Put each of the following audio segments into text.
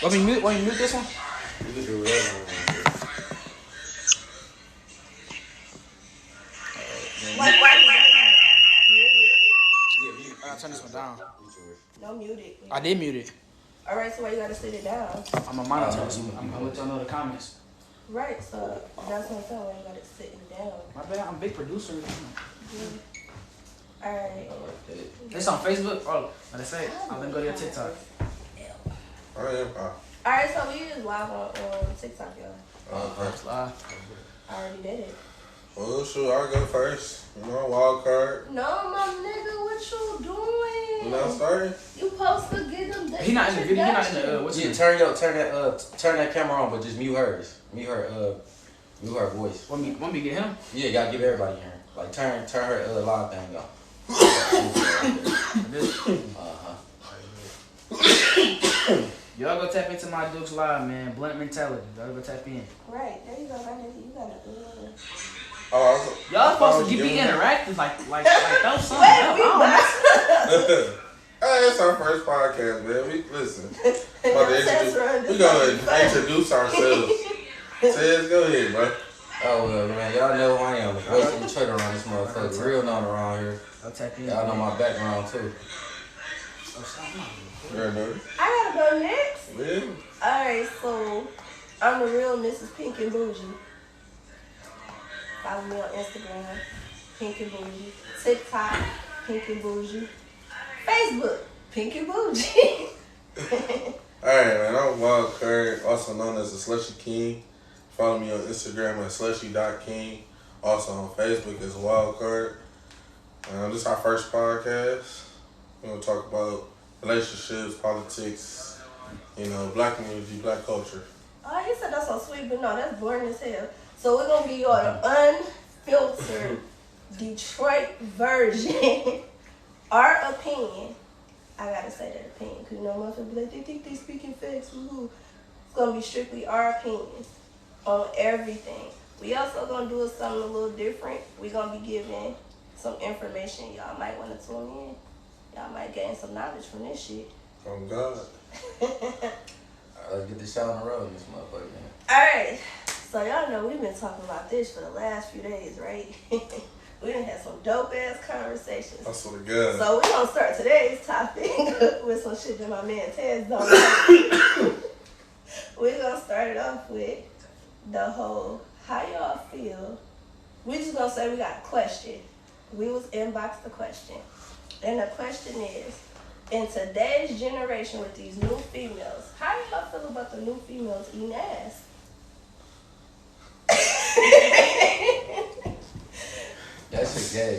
Want me mute this one? You can do whatever. I'll turn this one down. No, mute it. I did mute it. All right, so why you gotta sit it down? I'm gonna monitor this. I'm gonna let y'all know the comments. Right, so that's what I'm saying. Why you gotta sit it down? My bad, I'm a big producer. All right. It's on Facebook. Oh, what I say? I'm gonna go to your TikTok. I am. All right, so we is live on TikTok, y'all. First live. I already did it. Well, shoot, I'll go first. You know, wild card. No, my nigga, what you doing? You not starting? You supposed to get them. He not in the video. He not in the. What's Yeah, turn that camera on, but just mute hers. Mute her voice. Want me to get him? Yeah, you gotta give everybody here. Like turn her live thing on. Y'all go tap into my Dukes Live, man. Blunt mentality. Y'all go tap in. Right, there you go. Right there. You got it. Y'all supposed to be interactive, like those something up. Hey, it's our first podcast, man. We listen. We gonna introduce ourselves. Tez, go ahead, bro. Oh well, man, y'all know who I am. The voice of Detroit around this motherfucker. Real known around here. I'll tap in. Y'all know my background too. I gotta go next. Yeah. Alright, so I'm the real Mrs. Pink and Bougie. Follow me on Instagram, Pink and Bougie. TikTok, Pink and Bougie. Facebook, Pink and Bougie. Alright, man. I'm Wild Card, also known as the Slushy King. Follow me on Instagram at slushy.king. Also on Facebook as Wild Card. This is our first podcast. We're gonna talk about relationships, politics, black community, black culture. Oh, he said that's so sweet, but no, that's boring as hell. So we're gonna give you all the unfiltered Detroit version. Our opinion. I gotta say that opinion, because motherfuckers be like, they think they speaking facts. Woo-hoo. It's gonna be strictly our opinion on everything. We also gonna do something a little different. We're gonna be giving some information. Y'all might want to tune in. Y'all might gain some knowledge from this shit. Oh, God. Let's get this shot on the road in this motherfucker, man. Alright, so y'all know we've been talking about this for the last few days, right? We done had some dope ass conversations. I swear to God. So we're gonna start today's topic with some shit that my man Tez don't know. We're gonna start it off with the whole how y'all feel. We just gonna say we got a question. We was inboxed the question. And the question is, in today's generation with these new females, how do y'all feel about the new females eating ass? That's a gay.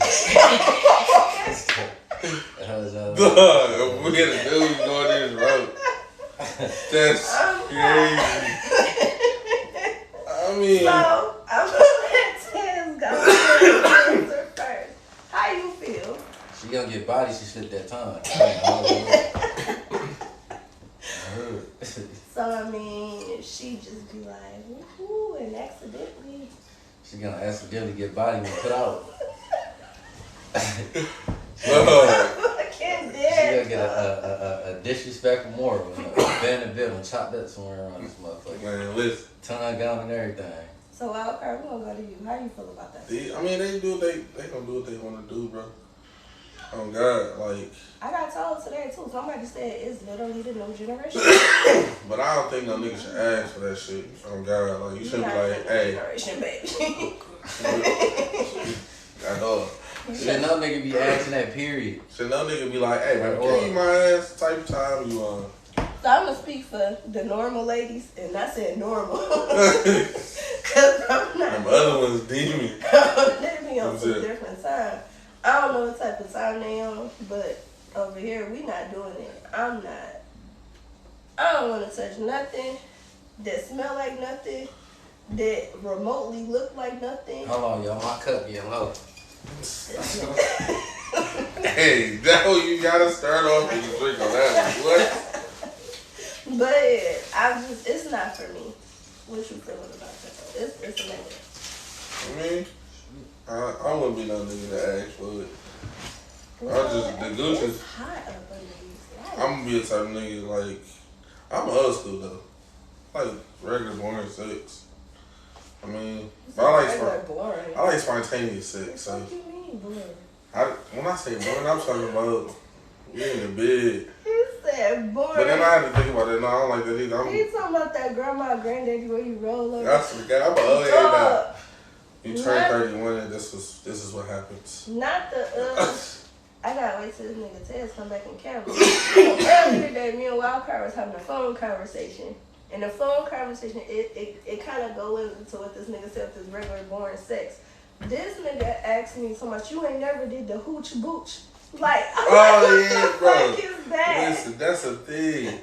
We get a dude going this road. That's crazy. I mean, so I'm gonna let Tez go answer first. How you feel? She gonna get body, she slipped that tongue. So I mean, she just be like, woohoo, and accidentally. She gonna accidentally get body when put out. I can't She dare. gonna get a disrespectful moral. Bend the bill and chop that somewhere around this motherfucker. man, listen. Tongue gone and everything. So Wildcard, we're gonna go to you. How do you feel about that? I mean, they do. They gonna do what they want to do, bro. Oh God, like. I got told today too. Somebody said it's literally the new generation. But I don't think no nigga should ask for that shit. Oh God, like you should be like, hey. Generation, baby. I know. Should no nigga be asking that, period. Should no nigga be like, hey, man, can you eat my ass type of time you on? So I'm gonna speak for the normal ladies, and I said normal. Cause I'm not. Them other ones demon. They be on some different time. I don't know what type of time they on, but over here we not doing it. I'm not. I don't want to touch nothing that smell like nothing, that remotely look like nothing. Hold on, y'all. My cup getting low. Hey, that's what you gotta start off with the drink on that one. What? But it's not for me. What you feeling about that? It's a negative. I mean, I wouldn't be no nigga to ask for it. I just, the Gucci. It's hot up under these lights. I'm gonna be a type of nigga like, I'm old school though. Like regular boring sex. I mean, but I like spontaneous sex. What do you mean boring? When I say boring, I'm talking about we in the bed. He said boring. But then I had to think about it. No, I don't like that either. He's talking about that grandma, granddaddy where you roll over. That's the guy. I'm an old head now. You turn 31 and this is what happens. Not the I gotta wait till this nigga Tez come back in camera. Earlier today, me and Wildcard was having a phone conversation. And the phone conversation, it kind of go into what this nigga said with this regular boring sex. This nigga asked me so much, you ain't never did the hooch booch. Like, oh yeah, what the fuck is that? Listen, that's a thing.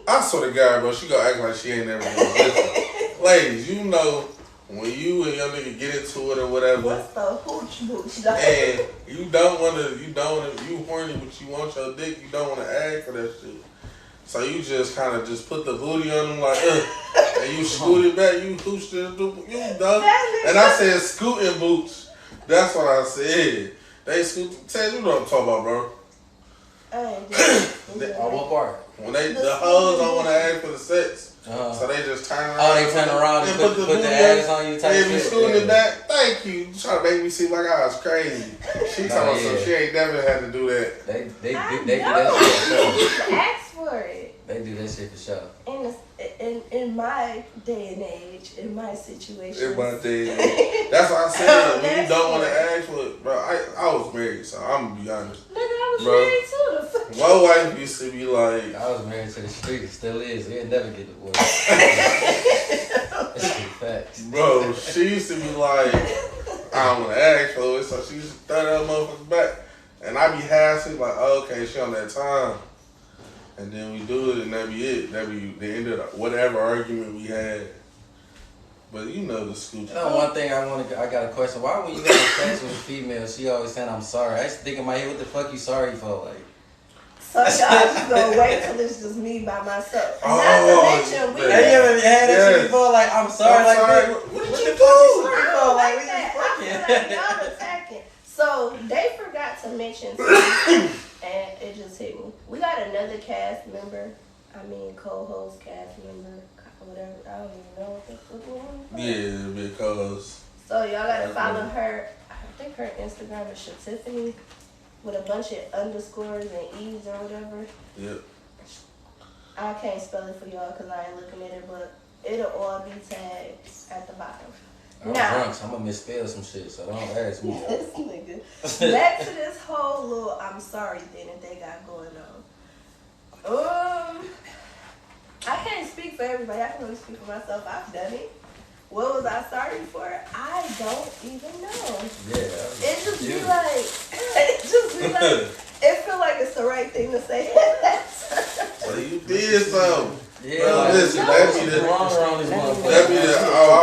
I swear to God, bro, she gonna act like she ain't never did it. Ladies, you know, when you and your nigga get into it or whatever. What's the hooch booch? And you horny, but you want your dick, you don't want to ask for that shit. So you just kind of just put the booty on them like, and you scoot it back, you hooched it, you done. And I said scooting boots. That's what I said. They scoot. Ted, you know what I'm talking about, bro. I ain't doing it. On what part? When the hoes don't want to ask for the sex. So they just turn around. Oh, they turn around and put the ass on you type shit. Yeah, be scooting it back. Thank you. You trying to make me seem like I was crazy. She told me so she ain't never had to do that. They do that shit for sure. Ask for it. They do that shit for sure. In my day and age, in my situation. In my day and age. That's what I said. When you don't want to ask for it, bro. I was married, so I'm gonna be honest. Nigga, I was married too. My wife used to be like, I was married to the street. It still is. He'll never get divorced. That's facts. Bro, she used to be like, I don't want to ask for it, so she used to throw that motherfucker back. And I be half like, oh, okay, she on that time. And then we do it, and that be it. That be the end of whatever argument we had. But you know the scoop. You know, one thing I got a question. Why when you have sex with a female, she always saying I'm sorry? I used to think in my head, what the fuck you sorry for? Like, so y'all just gonna wait till it's just me by myself. Not to mention we. Have you ever had that shit before? Like, I'm sorry. I'm sorry. What the fuck you sorry for? Like, we just I feel like y'all attacking. So they forgot to mention something, and it just hit me. We got another cast member. Co-host, cast member, whatever. I don't even know what the fuck. Yeah, because. So y'all gotta follow her. I think her Instagram is Tiffany with a bunch of underscores and E's or whatever. Yep. I can't spell it for y'all because I ain't looking at it, but it'll all be tagged at the bottom. I'm drunk, so I'm gonna misspell some shit, so don't ask me. This nigga. Back to this whole little I'm sorry thing that they got going on. I can't speak for everybody. I can only speak for myself. I've done it. What was I sorry for? I don't even know. Yeah. It just be like, it feel like it's the right thing to say. So you did something. Yeah, bro, like, listen, that be the, I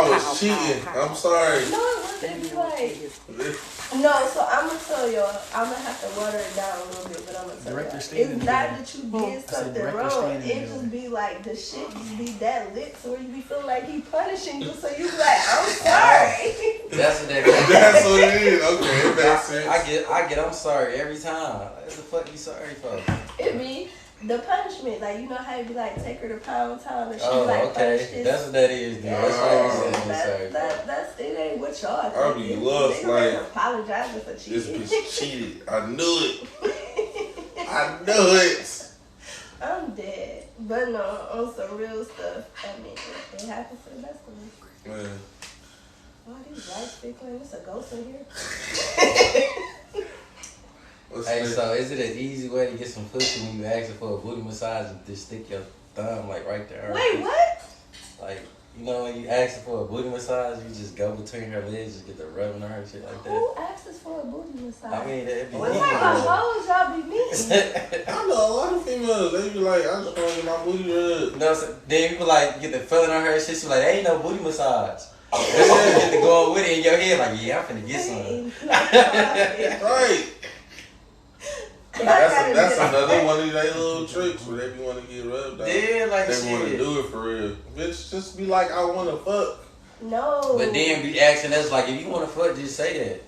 was cheating. I'm sorry. No, it be like, no, so I'm going to tell y'all, I'm going to have to water it down a little bit, but I'm going to tell y'all. It's not that you did something wrong. It just be like, the shit just be that lit, so you be feeling like he punishing you, so you be like, I'm sorry. That's what that is. That's what it is. Okay, it makes sense. I get, I'm sorry every time. What the fuck you sorry for? It be the punishment, like, you know how you be like, take her to Pound Town and she Oh, like, okay. punish this. That's what that is, dude. That's what we said. That's it ain't what y'all I be lost, like, apologizing for cheating. This bitch cheated. I knew it. I knew it. I'm dead. But no, on some real stuff, I mean, it happens to the best of us. Man. Oh, these lights flickering. There's a ghost in here. Hey, so is it an easy way to get some pussy when you asking for a booty massage and just stick your thumb like right there? Wait, what? Like, you know when you asking for a booty massage, you just go between her legs, just get the rubbing on her and shit like that. Who asks for a booty massage? I mean, it'd be what type of hoes y'all be meeting? I know a lot of females. They be like, I just want to get my booty rubbed. No, so then people like get the feeling on her and shit. She like, ain't no booty massage. That's why you get to go with it in your head. Like, yeah, I'm finna get some. Right. That's another one of their little tricks where they be want to get rubbed out. Yeah, like they want to do it for real. Bitch, just be like, I want to fuck. No. But then be asking us like, if you want to fuck, just say that.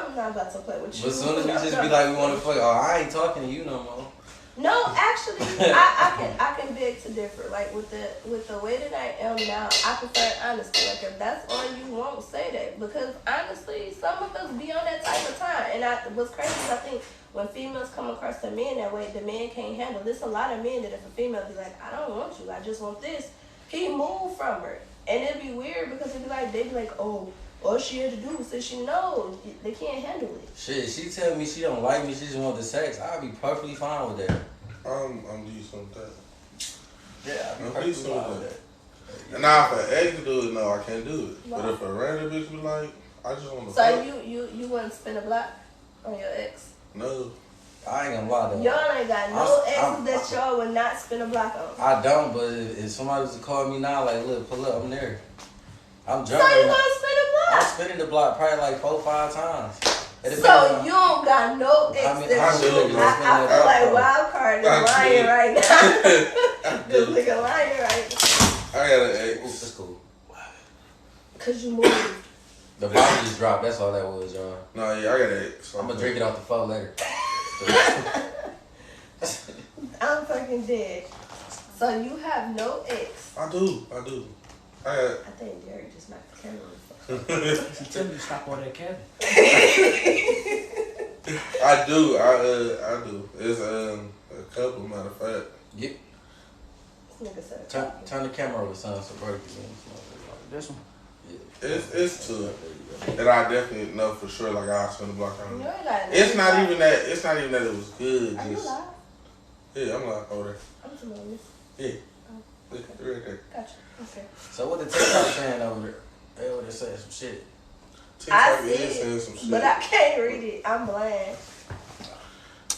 I'm not about to play with you. But as soon as we just be like, we want to fuck, oh, I ain't talking to you no more. No, actually, I can beg to differ. Like with the way that I am now, I prefer honesty. Like if that's all you want, say that. Because honestly, some of us be on that type of time. And what's crazy is I think when females come across the men that way, the man can't handle. There's a lot of men that if a female be like, I don't want you, I just want this, he move from her. And it'd be weird because it'd be like they be like, oh, all she had to do was say she knows they can't handle it. Shit, she tell me she don't like me, she just want the sex. I'll be perfectly fine with that. I'm decent with that. Yeah, I'll be I'm perfectly decent fine with with that. that. And now if an ex do it, no, I can't do it. Wow. But if a random bitch be like, I just want to. So you wouldn't spin a block on your ex? No. I ain't gonna lie though. Y'all ain't got no exes that y'all would not spin a block on. I don't, but if somebody was to call me now, like, look, pull up, I'm there. I'm So jumping. you gonna spin a I'm block? spinning the block probably like 4-5 times. So you don't got no ex I mean, that I do, you. bro. I feel like wild card is lying right now. This nigga lying right now. I got an Ooh, ex. that's cool. Cause you moved. The bottle just dropped, that's all that was, y'all. No, yeah, I got an ex. I'm gonna drink it off the phone later. I'm fucking dead. So you have no ex. I do. I think Derek just knocked the camera off. She tell me to stop all that cabin. I do. I do. It's a couple, matter of fact. Get, This nigga said turn the camera over, son, so break it. This one. It's two that I definitely know for sure. Like I'll spin the block on. You ain't got It's not even that. It's not even that it was good. Are you Just live? yeah, I'm like over I'm too nervous. there. Yeah, Oh, right there. gotcha. Okay. So what the TikTok saying over there? They over there saying some shit. TikTok I is see saying it, some shit. but I can't read it. I'm blind.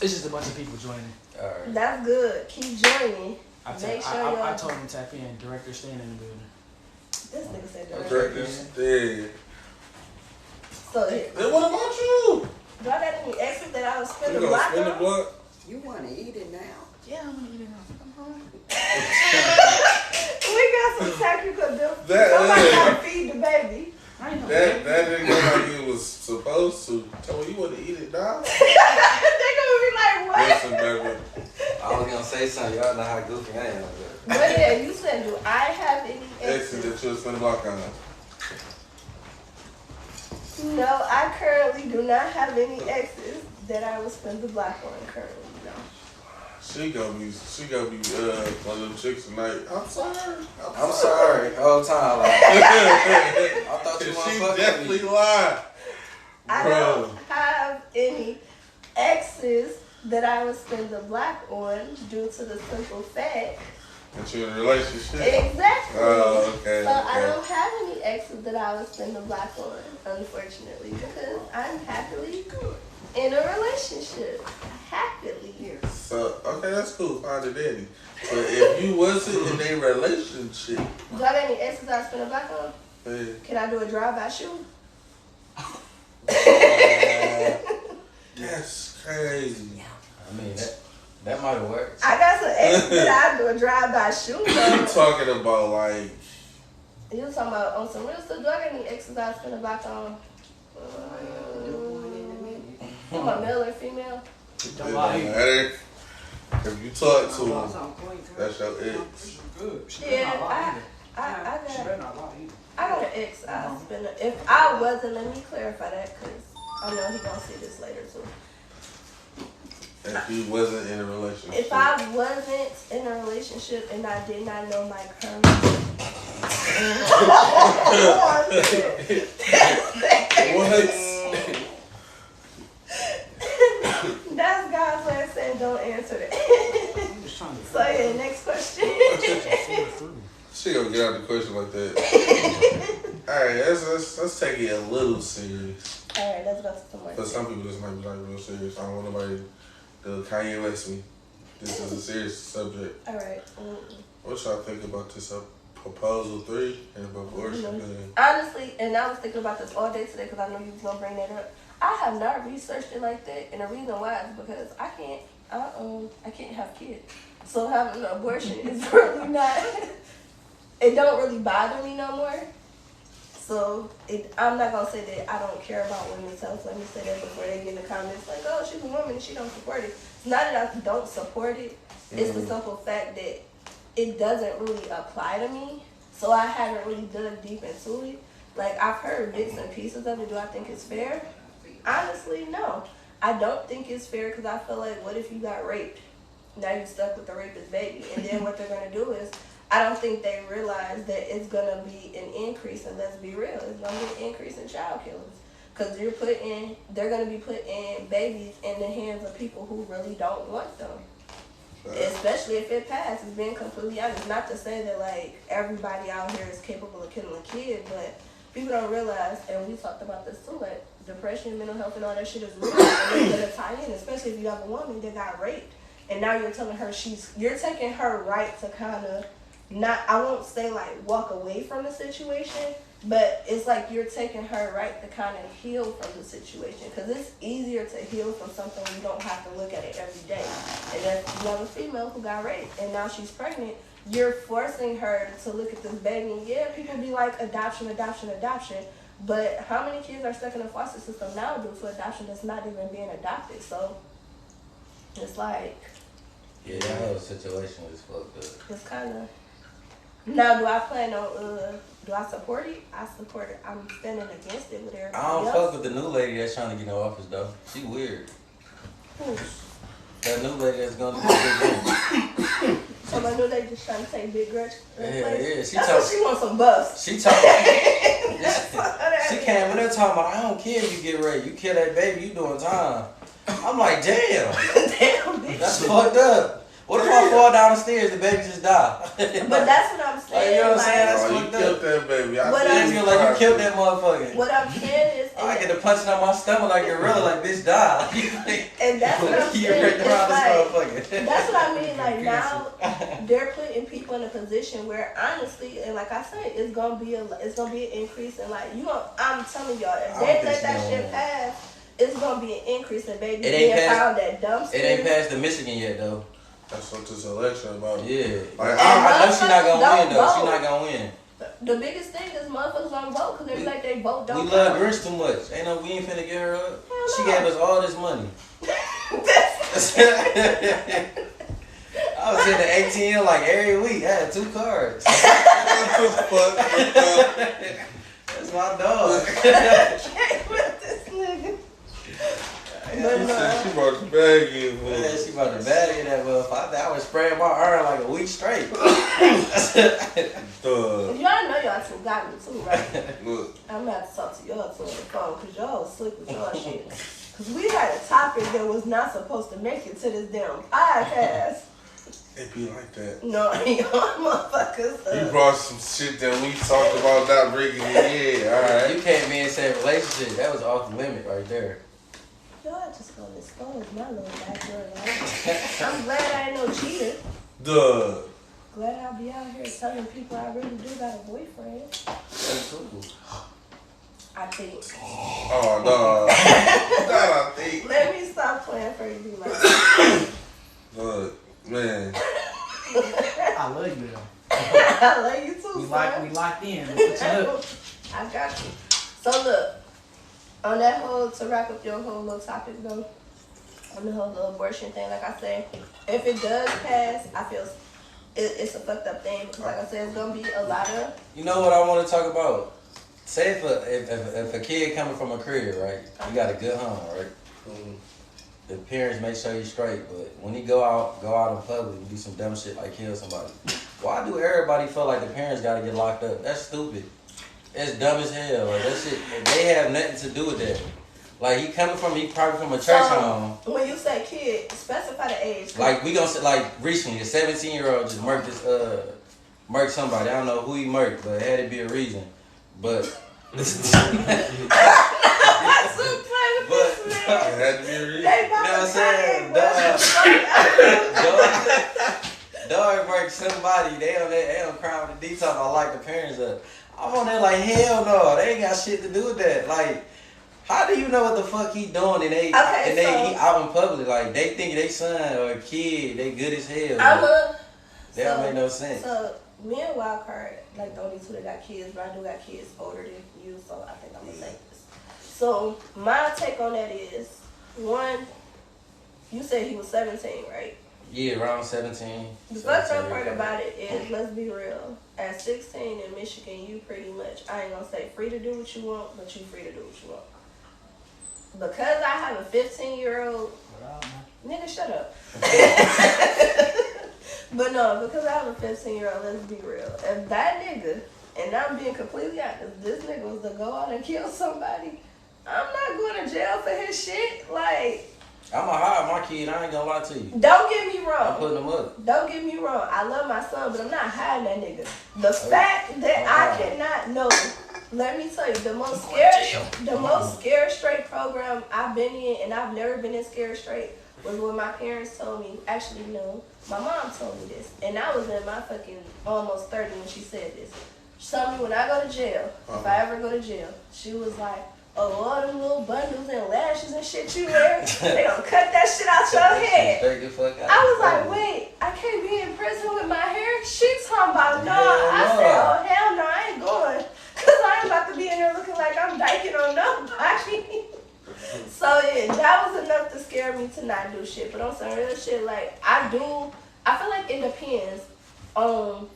It's just a bunch of people joining. Alright. That's good. Keep joining. Make sure I y'all. told him to tap in. Director staying in the building. This nigga said that. Directors, yeah. So, Then what about you? do I got any extras that I was You spinning gonna block spin the on? block? You want to eat it now? Yeah, I'm gonna eat it now. I'm hungry. We got some technical difficulties. That- Somebody gotta feed the baby. I ain't know. That didn't go like it was supposed to. Tell me you want to eat it, dog? They gonna be like, what? Listen, baby. I was gonna say something, y'all know how goofy I am. But yeah, you said, do I have any Exit exes? that you'll spin the block on. No, I currently do not have any exes that I would spend the block on currently. No. She gonna be one of them chicks tonight. I'm sorry. I'm sorry, the whole time. Like, I thought you She wanna fuck with definitely me. lied. I don't have any exes that I would spend the block on due to the simple fact. That you're in a relationship? Exactly. Oh, okay. So I okay. don't have any exes that I would spend the block on, unfortunately, because I'm happily in a relationship. Happily. So, okay, that's cool. Find a daddy. But if you wasn't in a relationship, Do I got any exes I spend the block on? yeah. Can I do a drive-by shoot? That's crazy. I mean, that might have worked. I got some exes that I do a drive-by shoot You on. talking about like You talking about on some real stuff? Do I got any exes I spend the block on? I'm a male or female? it Don't don't lie. matter. If you talk to Lost him, on point, that's your ex. Good. She Yeah, better not lie I She got better not lie either. I got an ex I spend. If I wasn't, let me clarify that because I know he gonna see this later too. If you wasn't in a relationship. If I wasn't in a relationship and I did not know my current. What? That's God's way of saying don't answer that. I'm just trying to. So yeah, next question. She gonna get out the question like that. Alright, let's take it a little serious. Alright, let's go to some more. For some people, this might be like real serious. I don't want nobody to Kanye West me. This is a serious subject. Alright. What y'all think about this proposal 3 and abortion? Honestly, and I was thinking about this all day today because I knew you was gonna bring that up. I have not researched it like that, and the reason why is because I can't have kids. So having an abortion is really not. It don't really bother me no more. So I'm not gonna say that I don't care about women's health. Let me say that before they get in the comments like, oh, she's a woman and she don't support it. It's not that I don't support it. It's the simple fact that it doesn't really apply to me. So I haven't really dug deep into it. Like, I've heard bits and pieces of it. Do I think it's fair? Honestly, no. I don't think it's fair because I feel like, what if you got raped? Now you're stuck with the rapist baby. And then what they're going to do is, I don't think they realize that it's going to be an increase, and let's be real, it's going to be an increase in child killers. Because they're going to be putting babies in the hands of people who really don't want them. Especially if it passes, being completely honest. Not to say that, like, everybody out here is capable of killing a kid, but people don't realize, and we talked about this too, like, depression, mental health, and all that shit is real. And it's going to tie in, especially if you have a woman that got raped. And now you're telling her you're taking her right to kind of not, I won't say like walk away from the situation, but it's like you're taking her right to kind of heal from the situation. Because it's easier to heal from something when you don't have to look at it every day. And if you have a female who got raped and now she's pregnant, you're forcing her to look at this baby. And yeah, people be like adoption. But how many kids are stuck in the foster system now due to adoption that's not even being adopted? So it's like, yeah, that whole situation was fucked up. it's kind of. Now, do I plan on, do I support it? I support it. I'm standing against it with everybody I don't else. fuck with the new lady that's trying to get in office, though. She weird. Who? That new lady that's going to do the So my new lady just trying to take Big Gretchen. Yeah. She wants some buffs. She talking. She came in there talking about, I don't care if you get raped. You kill that baby, you doing time. I'm like, damn. Damn, bitch. That's fucked up. What if I fall down the stairs, the baby just die? But that's what I'm saying. Like, you know what I'm saying? That's Oh, you fucked killed up. that baby. I feel like you killed that motherfucker. What I'm saying is, I get the punching on my stomach like gorilla, like bitch die. and that's what I'm You saying. wrecked It's around this like, motherfucker. that's what I mean. Like now, they're putting people in a position where honestly, and like I said, it's gonna be an increase in like I'm telling y'all, if they let that shit pass, it's gonna be an increase in babies being found at dumpsters. It ain't passed to Michigan yet though. That's what this election about. Yeah. Like, I know she's not gonna win though. Vote. She's not gonna win. The biggest thing is motherfuckers don't vote because they be like they vote don't We love count. Grinch too much. We ain't finna get her up. Hell She no. gave us all this money. I was in the ATM like every week. I had 2 cards. That's my dog. With this nigga. But She brought the bag in. Man, she about to bag in that motherfucker. I was spraying my arm like a week straight. Y'all know y'all two got me too, right? Look. I'm gonna have to talk to y'all two on the phone because y'all was slick with y'all shit. Because we had a topic that was not supposed to make it to this damn podcast. It be like that. No, y'all motherfuckers. You brought some shit that we talked about not bringing it in. Alright. You can't be in the same relationship. That was off the limit right there. Y'all just gonna expose my little backdoor life. I'm glad I ain't no cheater. Duh. Glad I'll be out here telling people I really do got a boyfriend. That's cool. I think. Oh, no. That I think. Let me stop playing for you like that. Look, man. I love you though. I love you too, We son. locked in. Let's put you up. I got you. So look, on that whole, to wrap up your whole little topic though, on the whole little abortion thing, like I say, if it does pass, I feel it's a fucked up thing because like I said, it's gonna be a lot of. You know what I want to talk about? Say if a kid coming from a crib, right? You got a good home, right? The parents make sure he's straight, but when he go out in public and do some dumb shit like kill somebody, why do everybody feel like the parents gotta get locked up? That's stupid. It's dumb as hell. Like that shit, they have nothing to do with that. Like he probably from a church home. When you say kid, specify the age. Like we gonna say, like recently, a 17-year-old just murked somebody. I don't know who he murked, but it had to be a reason. But It had to be a reason. They you know what I'm saying? Dog murked somebody. They don't cry with the detail. I like the parents of. I'm on there like hell no. They ain't got shit to do with that. Like, how do you know what the fuck he doing and he out in public? Like they think they son or a kid, they good as hell. That don't make no sense. So me and Wildcard, like the only two that got kids, but I do got kids older than you, so I think I'm gonna say this. So my take on that is, one, you said he was 17, right? Yeah, around 17. The fucked up part about it is, let's be real. At 16 in Michigan, you pretty much, I ain't gonna say free to do what you want, but you free to do what you want. Because I have a 15-year-old, nigga, shut up. But no, because I have a 15-year-old, let's be real. If that nigga, and I'm being completely honest, this nigga was to go out and kill somebody, I'm not going to jail for his shit. Like, I'ma hide my kid, I ain't gonna lie to you. don't get me wrong. I'm putting them up. Don't get me wrong. I love my son, but I'm not hiding that nigga. The fact that I cannot know, let me tell you, the most scared straight program I've been in, and I've never been in scared straight, was when my parents told me, actually no, my mom told me this, and I was in my fucking almost 30 when she said this. She told me when I go to jail, if I ever go to jail, she was like, oh, all them little bundles and lashes and shit you wear, they gonna cut that shit out your head. I was like, wait, I can't be in prison with my hair? She talking about, no. I said, oh, hell no, I ain't going. Because I ain't about to be in there looking like I'm dyking on nobody. So, yeah, that was enough to scare me to not do shit. But on some real shit, like, I feel like it depends on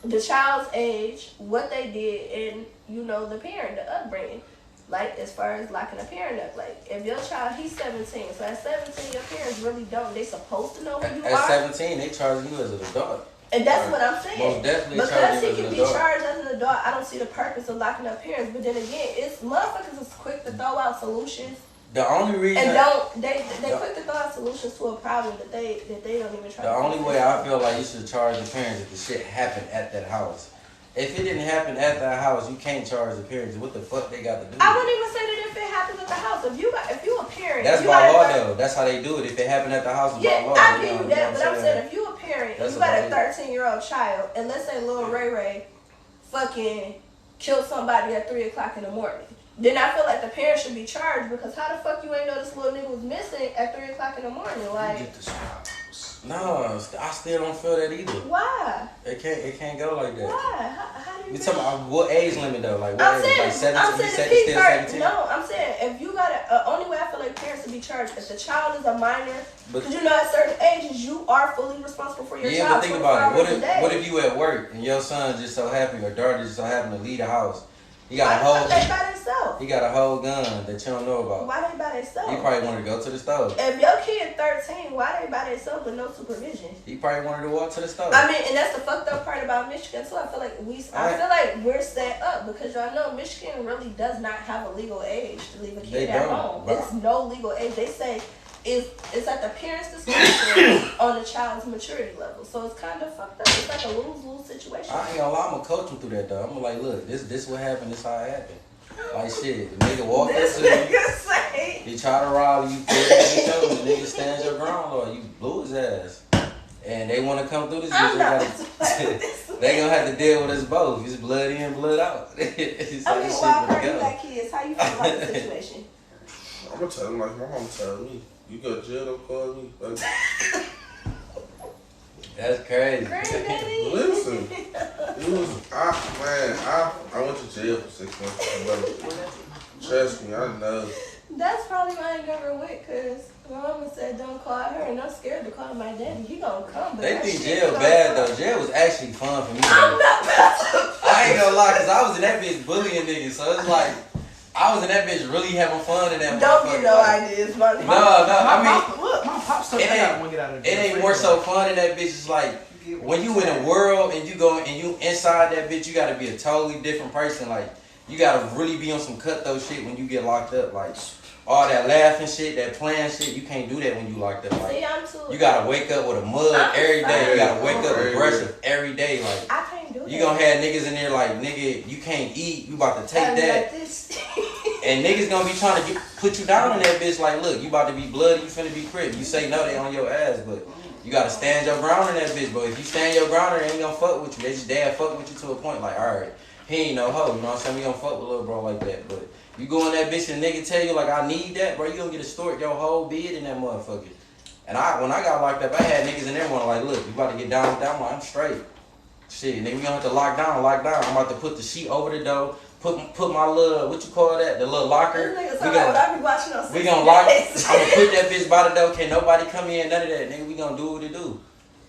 the child's age, what they did, and, you know, the parent, the upbringing. Like, as far as locking a parent up. Like, if your child, he's 17. So, at 17, your parents really don't. They supposed to know who you are. At 17, they charge you as an adult. And that's what I'm saying. Most definitely because he can be charged as an adult, I don't see the purpose of locking up parents. But then again, it's motherfuckers is quick to throw out solutions. The only reason... And they quick to throw out solutions to a problem that they don't even try to... The only way I feel like you should charge the parents if the shit happened at that house. If it didn't happen at that house, you can't charge the parents. What the fuck they got to do? I wouldn't even say that if it happens at the house. If you a parent, that's by law though. That's how they do it. If it happened at the house, it's by law. I give you that, but I'm saying if you a parent, you got a 13-year-old child, and let's say little Ray fucking killed somebody at 3 o'clock in the morning, then I feel like the parent should be charged because how the fuck you ain't know this little nigga was missing at 3 o'clock in the morning? Like, no, I still don't feel that either. Why? It can't go like that. Why? How do you? You talking about what age limit though? Like what I'm age? saying, Like 17? I'm saying you said if he's still 17? No, I'm saying if you got only way I feel like parents to be charged if the child is a minor, because you know at certain ages you are fully responsible for your child. Yeah, but think about it. What if you at work and your son just so happy or daughter just so happen to leave the house? He got a whole gun that you don't know about. Why they by themselves? He probably wanted to go to the stove. If your kid 13, why they by themselves with no supervision? He probably wanted to walk to the stove. I mean, and that's the fucked up part about Michigan too. I feel like we're set up because y'all know Michigan really does not have a legal age to leave a kid at home. It's no legal age. They say it's at the parents' discretion on the child's maturity level. So it's kind of fucked up. It's like a lose-lose situation. I ain't gonna lie, I'm gonna coach him through that though. I'm gonna like, look, this what happened, this how it happened. Like shit, the nigga walked up to you, he tried to rob you, the nigga stands your ground or you blew his ass. And they wanna come through this bitch, they gonna have to deal with us both. It's blood in, blood out. It's I mean, Wildcard, you got kids, how you feel about the situation? I'm gonna tell him like my mom told me. You go to jail, don't call me. That's crazy. Listen, I went to jail for 6 months. Trust me, I know. That's probably why I ain't never went, cause my mama said don't call her, and I'm scared to call my daddy. He gonna come, but they think jail bad though. Jail was actually fun for me. I'm not about to. I ain't gonna lie, cause I was in that bitch bullying niggas, so it's like. I was in that bitch really having fun in that. Don't get no ideas, my nigga. No, I mean, look, my pop's it ain't more so fun in that bitch. It's like when you in a world and you go and you inside that bitch, you gotta be a totally different person. Like you gotta really be on some cutthroat shit when you get locked up. Like all that laughing shit, that playing shit, you can't do that when you locked up. Like you gotta wake up with a mug every day. You gotta wake up with brush every day. Like I can't do that. You gonna have niggas in there like nigga, you can't eat. You about to take that. Like and niggas gonna be trying to put you down in that bitch like, look, you about to be bloody, you finna be crip. You say no, they on your ass, but you gotta stand your ground in that bitch. But if you stand your ground, they ain't gonna fuck with you. They just damn fuck with you to a point like, alright, he ain't no hoe, you know what I'm saying? We gonna fuck with little bro like that. But you go in that bitch and nigga tell you like, I need that, bro, you gonna get a story your whole bid in that motherfucker. And when I got locked up, I had niggas in there wanting like, look, you about to get down with that one, I'm straight. Shit, nigga, we gonna have to lock down. I'm about to put the sheet over the door. Put my little, what you call that? The little locker. We gonna lock. I'm gonna put that bitch by the door. Can't nobody come in. None of that, nigga. We gonna do what it do.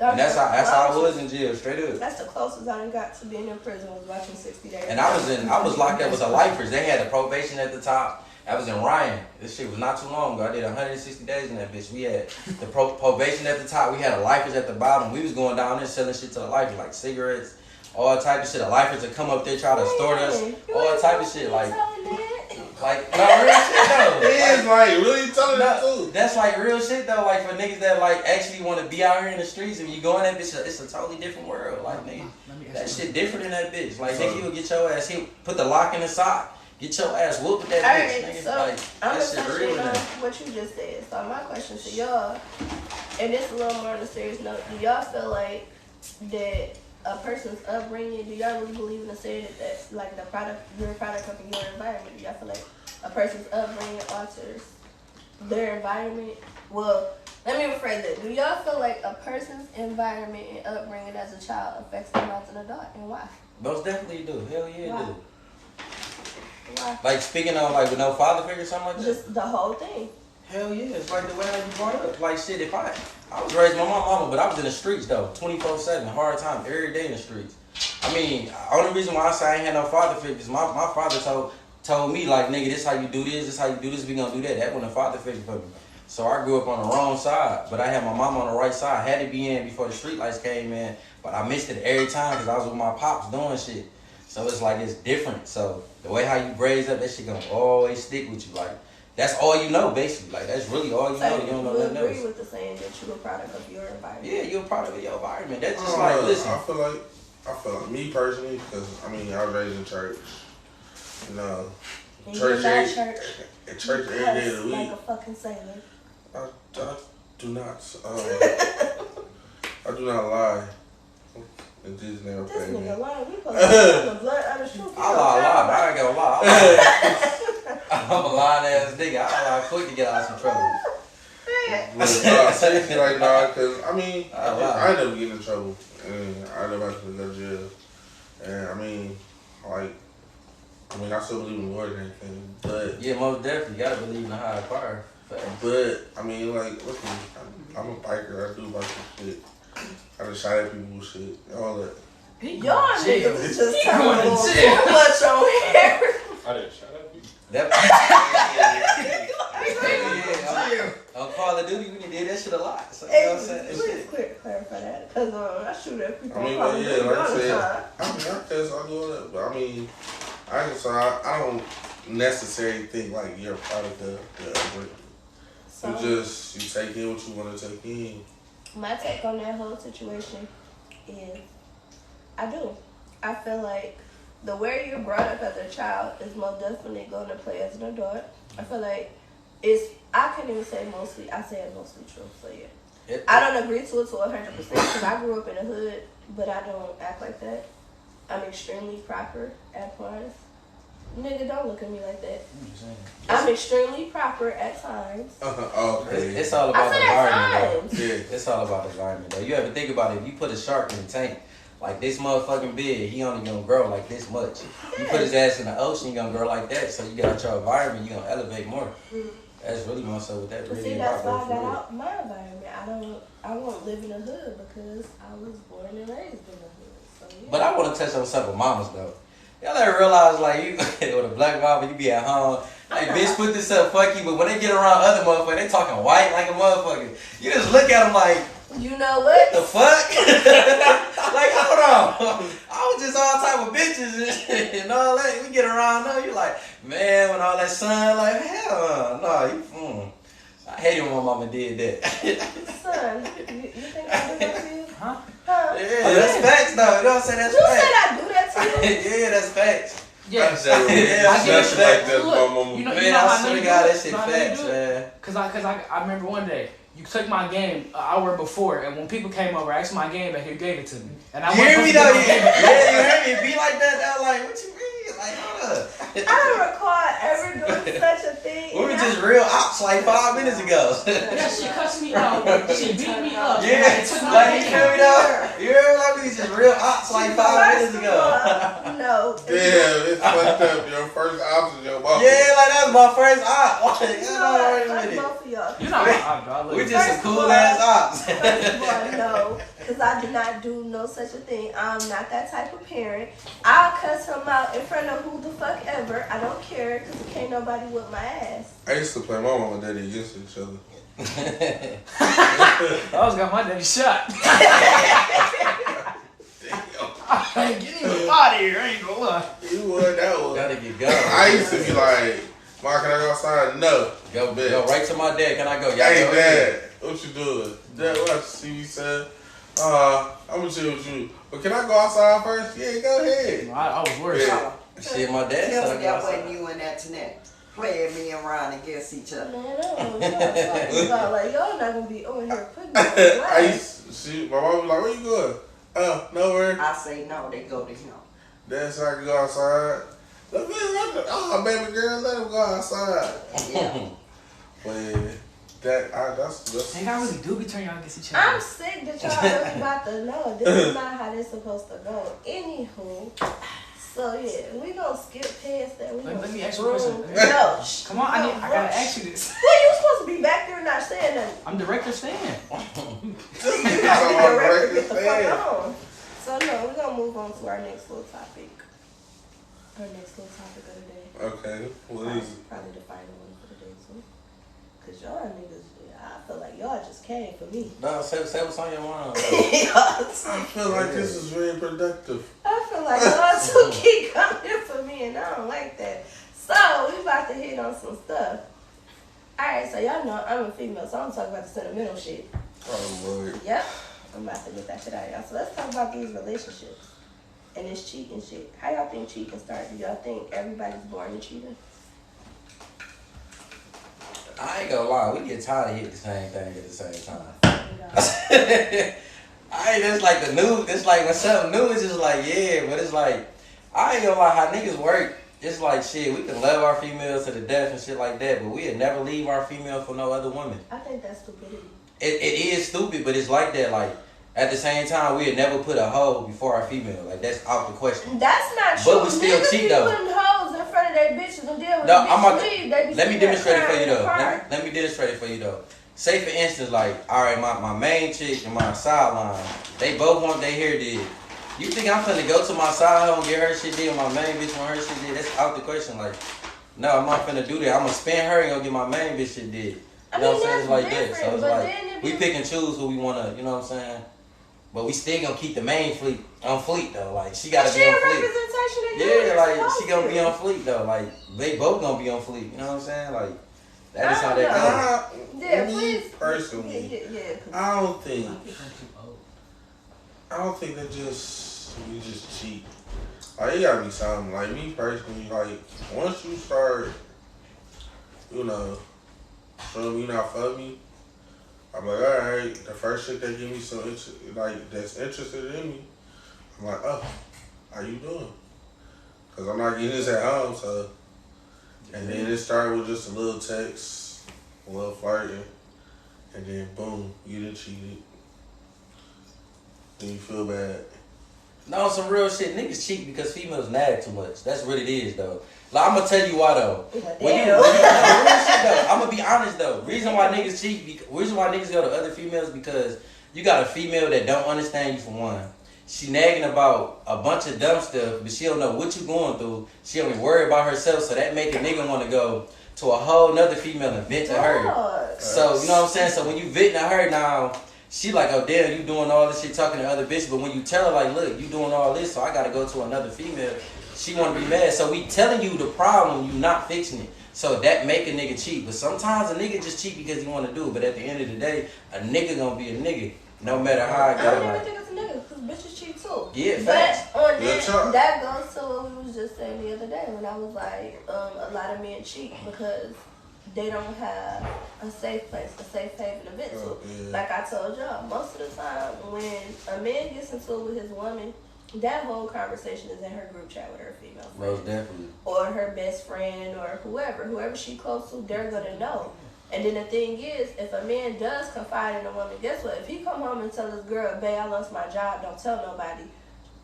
And that's how I was in jail, straight up. That's the closest I done got to being in prison was watching 60 Days. And I was locked up with the lifers. They had a probation at the top. I was in Ryan. This shit was not too long ago. I did 160 days in that bitch. We had the probation at the top. We had the lifers at the bottom. We was going down there selling shit to the lifers, like cigarettes, all type of shit. The lifers would come up there try to extort us, all type of shit. Like no real shit though. It is like really telling the truth. That's like real shit though. Like for niggas that like actually want to be out here in the streets, and you go in that bitch, it's a totally different world. Like nigga, that shit different in that bitch. Like nigga, you will get your ass hit, put the lock in the sock. Get your ass whooped with that bitch, nigga. So like, I'm that shit real on what you just said. So my question to y'all, and this a little more on a serious note, do y'all feel like that a person's upbringing, do y'all really believe in the saying that like you're a product of your environment? Do y'all feel like a person's upbringing alters their environment? Well, let me rephrase it. Do y'all feel like a person's environment and upbringing as a child affects them as an adult, and why? Most definitely do. Hell yeah, Why? it do. Why? Like speaking of like with no father figure or something like that? Just the whole thing. Hell yeah, it's like the way I was brought up. Like shit, if I was raised by my mama, but I was in the streets though, 24/7, hard time, every day in the streets. I mean, only reason why I say I ain't had no father figure is my father told me like, nigga, this how you do this how you do this, we gonna do that. That wasn't a father figure for me. So I grew up on the wrong side, but I had my mama on the right side. I had to be in before the street lights came in, but I missed it every time because I was with my pops doing shit. So it's like, it's different. So the way how you raise up, that shit gonna always stick with you. Like, that's all you know, basically. Like, that's really all you know. You don't know nothing else. Agree with the saying that you're a product of your environment. Yeah, you're a product of your environment. That's just like, listen. I feel like me personally, because I mean, I was raised in church. You know, and church every day of the week. Like a fucking sailor. I do not. I do not lie. In Jesus' name, This I nigga lying. We supposed to have the blood out of truth. I lie. I ain't gonna lie. I'm a lying ass nigga. I lie quick to get out of some trouble. Seriously, like, nah, because, I mean, I never get in trouble. And I never have to go to jail. And, I mean, I still believe in the Lord and everything. But yeah, most definitely. You gotta believe in the higher power. But, I mean, like, listen, I'm a biker. I do biker shit. I just shot at people with shit. All that. Y'all niggas is just He going to too jail. much on here. I didn't shut up. On Call of Duty, we did that shit a lot. So, you know what I'm saying? That Please shit. clarify that. Because I shoot at people I mean, on Call but of yeah, Duty like I all the said, time. I guess I do all that. But I mean, I don't necessarily think like you're a product of the upbringing. So, You take in what you want to take in. my take on that whole situation is I feel like the way you're brought up as a child is most definitely going to play as an adult. I feel like I can't even say mostly, I say it's mostly true, so yeah. I don't agree to it to 100% because I grew up in the hood, but I don't act like that. I'm extremely proper at points. Nigga, don't look at me like that. I'm extremely proper at times. Okay. It's all about the environment, though. Yeah. It's all about the environment, though. You ever think about it? If you put a shark in a tank, like this motherfucking big, he only gonna grow like this much. You put his ass in the ocean, he gonna grow like that. So you got your environment, you gonna elevate more. That's really more so what that really See, about. that's why I got out my environment. I won't live in the hood because I was born and raised in the hood. So yeah. But I want to touch on something with mamas, though. Y'all ever realize, like, you with a black mama, you be at home, like, bitch, put this up, fuck you, but when they get around other motherfuckers, they talking white like a motherfucker. You just look at them like, you know what? the fuck? Like, hold on. I was just all type of bitches and all that. We get around though, you like, man, when all that sun, like, hell no, I hate it when my mama did that. Son, you think I do that to you? Huh? Yeah, that's facts though. You know what I'm saying? That's You facts. said I do that to you? Yeah, that's facts. Yeah. I Yeah, get shit like that, Look, my mama. you know Man, how I I swear know to you God, do it? that shit You know how I know you facts, do it? man. Cause I remember one day you took my game an hour before, and when people came over, I asked my game back, you gave it to me. And I You hear me though? wasn't supposed to get my game back. Yeah, you heard me be like that though. Like, what you mean? Like, hold up. I don't recall ever doing such a thing. We were just real ops like 5 minutes ago. That shit cussed me out. She beat me up. Yeah, like you feel me though? You heard like we just real ops like 5 minutes ago. No. Damn, it's fucked up. Your first option, your boss. Yeah, like that was my first op. Both of y'all. You're not my op, dog. We just some cool ass ops. First of all, no, because I did not do no such a thing. I'm not that type of parent. I'll cuss him out in front of who the fuck ever. I don't care because can't nobody whip my ass. I used to play my mom and daddy against each other. I always got my daddy shot. Get him out of here. I ain't gonna lie. You would, that was. Gotta get going. I used to be like, Mom, can I go outside? No. Go right to my dad. Can I go? Hey, Dad, what you doing? Dad, what TV said? I'm gonna chill with you. But can I go outside first? Yeah, go ahead. I was worried. Yeah. Shit, my dad Tell said me that wasn't you and that Tanette playing me around against each other. Man, I don't know what y'all talking about. Like, y'all not gonna be on here putting me on blast. My mom was like, where you going? Nowhere. I say no, they go to him. Dad said I could go outside. Oh, baby girl, let him go outside. Yeah. But that's. Ain't I really do be turning y'all against each other. I'm sick that y'all really about to know. This is not how this supposed to go. Anywho, so yeah, we gonna skip past that. Let me ask you a question. No. Come on, I gotta ask you this. Well, you supposed to be back there not saying nothing. I'm director Stan. You gotta be the record, get the fuck on. So no, we're gonna move on to our next little topic. Our next little topic of the day. Okay, what is it? Probably the final one for the day too. Cause y'all niggas, I feel like y'all just came for me. No, say what's on your mind. I feel like this is very productive. I feel like y'all two keep coming for me, and I don't like that. So we about to hit on some stuff. All right, so y'all know I'm a female, so I'm talking about the sentimental shit. Oh Lord. Yep, I'm about to get that shit out of y'all. So let's talk about these relationships and this cheating shit. How y'all think cheating started? Do y'all think everybody's born a cheater? I ain't gonna lie, we get tired of hitting the same thing at the same time. It's like the new, it's like when something new is just like, yeah, but it's like, I ain't gonna lie, how niggas work, it's like shit, we can love our females to the death and shit like that, but we'd never leave our female for no other woman. I think that's stupidity. It is stupid, but it's like that, like, at the same time, we'd never put a hoe before our female. Like, that's out the question. That's not true. But we still Niggas cheat, be though. putting hoes in front of their bitches and deal with No, the I'm bitch about leave. They be let me sitting there demonstrate it for crying you in the though. car. Let me demonstrate it for you though. Say for instance, like, all right, my main chick and my sideline, they both want their hair did. You think I'm finna go to my side hoe and get her shit did and my main bitch want her shit did? That's out the question. Like, no, I'm not finna do that. I'm gonna spend her and go get my main bitch shit did. You know what I'm saying? It's like that. So it's like, we pick and choose who we wanna, you know what I'm saying? But we still gonna keep the main fleet on fleet though. Like, she gotta be on fleet. Representation of Yeah, like, she gonna be on fleet though. Like, they both gonna be on fleet. You know what I'm saying? Like, that is how that goes. Yeah, Me please. personally, Yeah. I don't think that you just cheat. Like, it gotta be something. Like, me personally, like, once you start, you know, showing me not for me, I'm like, alright, the first shit that give me some that's interested in me, I'm like, oh, how you doing? Cause I'm not getting this at home, so. And then it started with just a little text, a little flirting, and then boom, you done cheated. Then you feel bad. No, some real shit. Niggas cheat because females nag too much. That's what it is, though. Like, I'm gonna tell you why, though. When you real shit, though. I'm gonna be honest, though. Reason why niggas cheat, reason why niggas go to other females, because you got a female that don't understand you for one. She nagging about a bunch of dumb stuff, but she don't know what you going through. She only worry about herself, so that make a nigga want to go to a whole nother female and vent to her. So, you know what I'm saying? So when you vent to her now, she like, oh damn, you doing all this shit talking to other bitches. But when you tell her like, look, you doing all this, so I gotta go to another female, she wanna be mad. So we telling you the problem, you not fixing it. So that make a nigga cheat. But sometimes a nigga just cheat because he wanna do it. But at the end of the day, a nigga gonna be a nigga. No matter how it I go. don't even think it's a nigga, because bitches cheat too. Yeah, but facts. on that goes to what we was just saying the other day when I was like, a lot of men cheat because they don't have a safe place, a safe haven to vent to. Yeah. Like I told y'all, most of the time when a man gets into it with his woman that whole conversation is in her group chat with her female friends. Most definitely. Or her best friend or whoever she's close to, they're gonna know. And then the thing is, if a man does confide in a woman, guess what? If he come home and tell his girl, babe, I lost my job, don't tell nobody.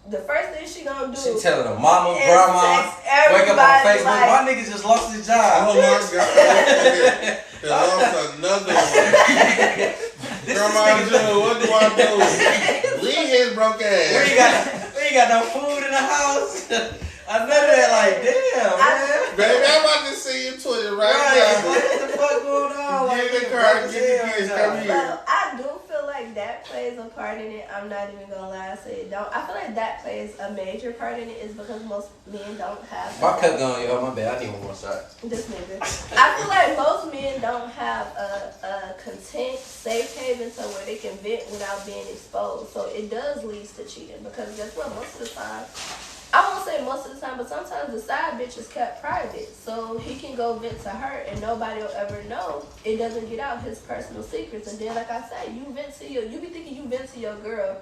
The first thing she gonna do, she telling her mama, grandma, wake up on Facebook, like, my nigga just lost his job. Oh my God. They lost another one. Grandma Joe, what do I do? Leave his broke ass. We ain't got no food in the house. I know that, like, damn, man. Baby, I'm about to see you Twitter right now. What the fuck going on? Get in the car, get the kids, come here. Well, I do feel like that plays a part in it. I'm not even gonna lie, I say it don't. I feel like that plays a major part in it is because most men don't have. My cup going, yo, my bad. I need one more shot. This nigga. I feel like most men don't have a content, safe haven to where they can vent without being exposed. So it does lead to cheating because guess what? Most of the time, I won't say most of the time, but sometimes the side bitch is kept private. So he can go vent to her and nobody will ever know. It doesn't get out his personal secrets. And then like I said, you be thinking you vent to your girl.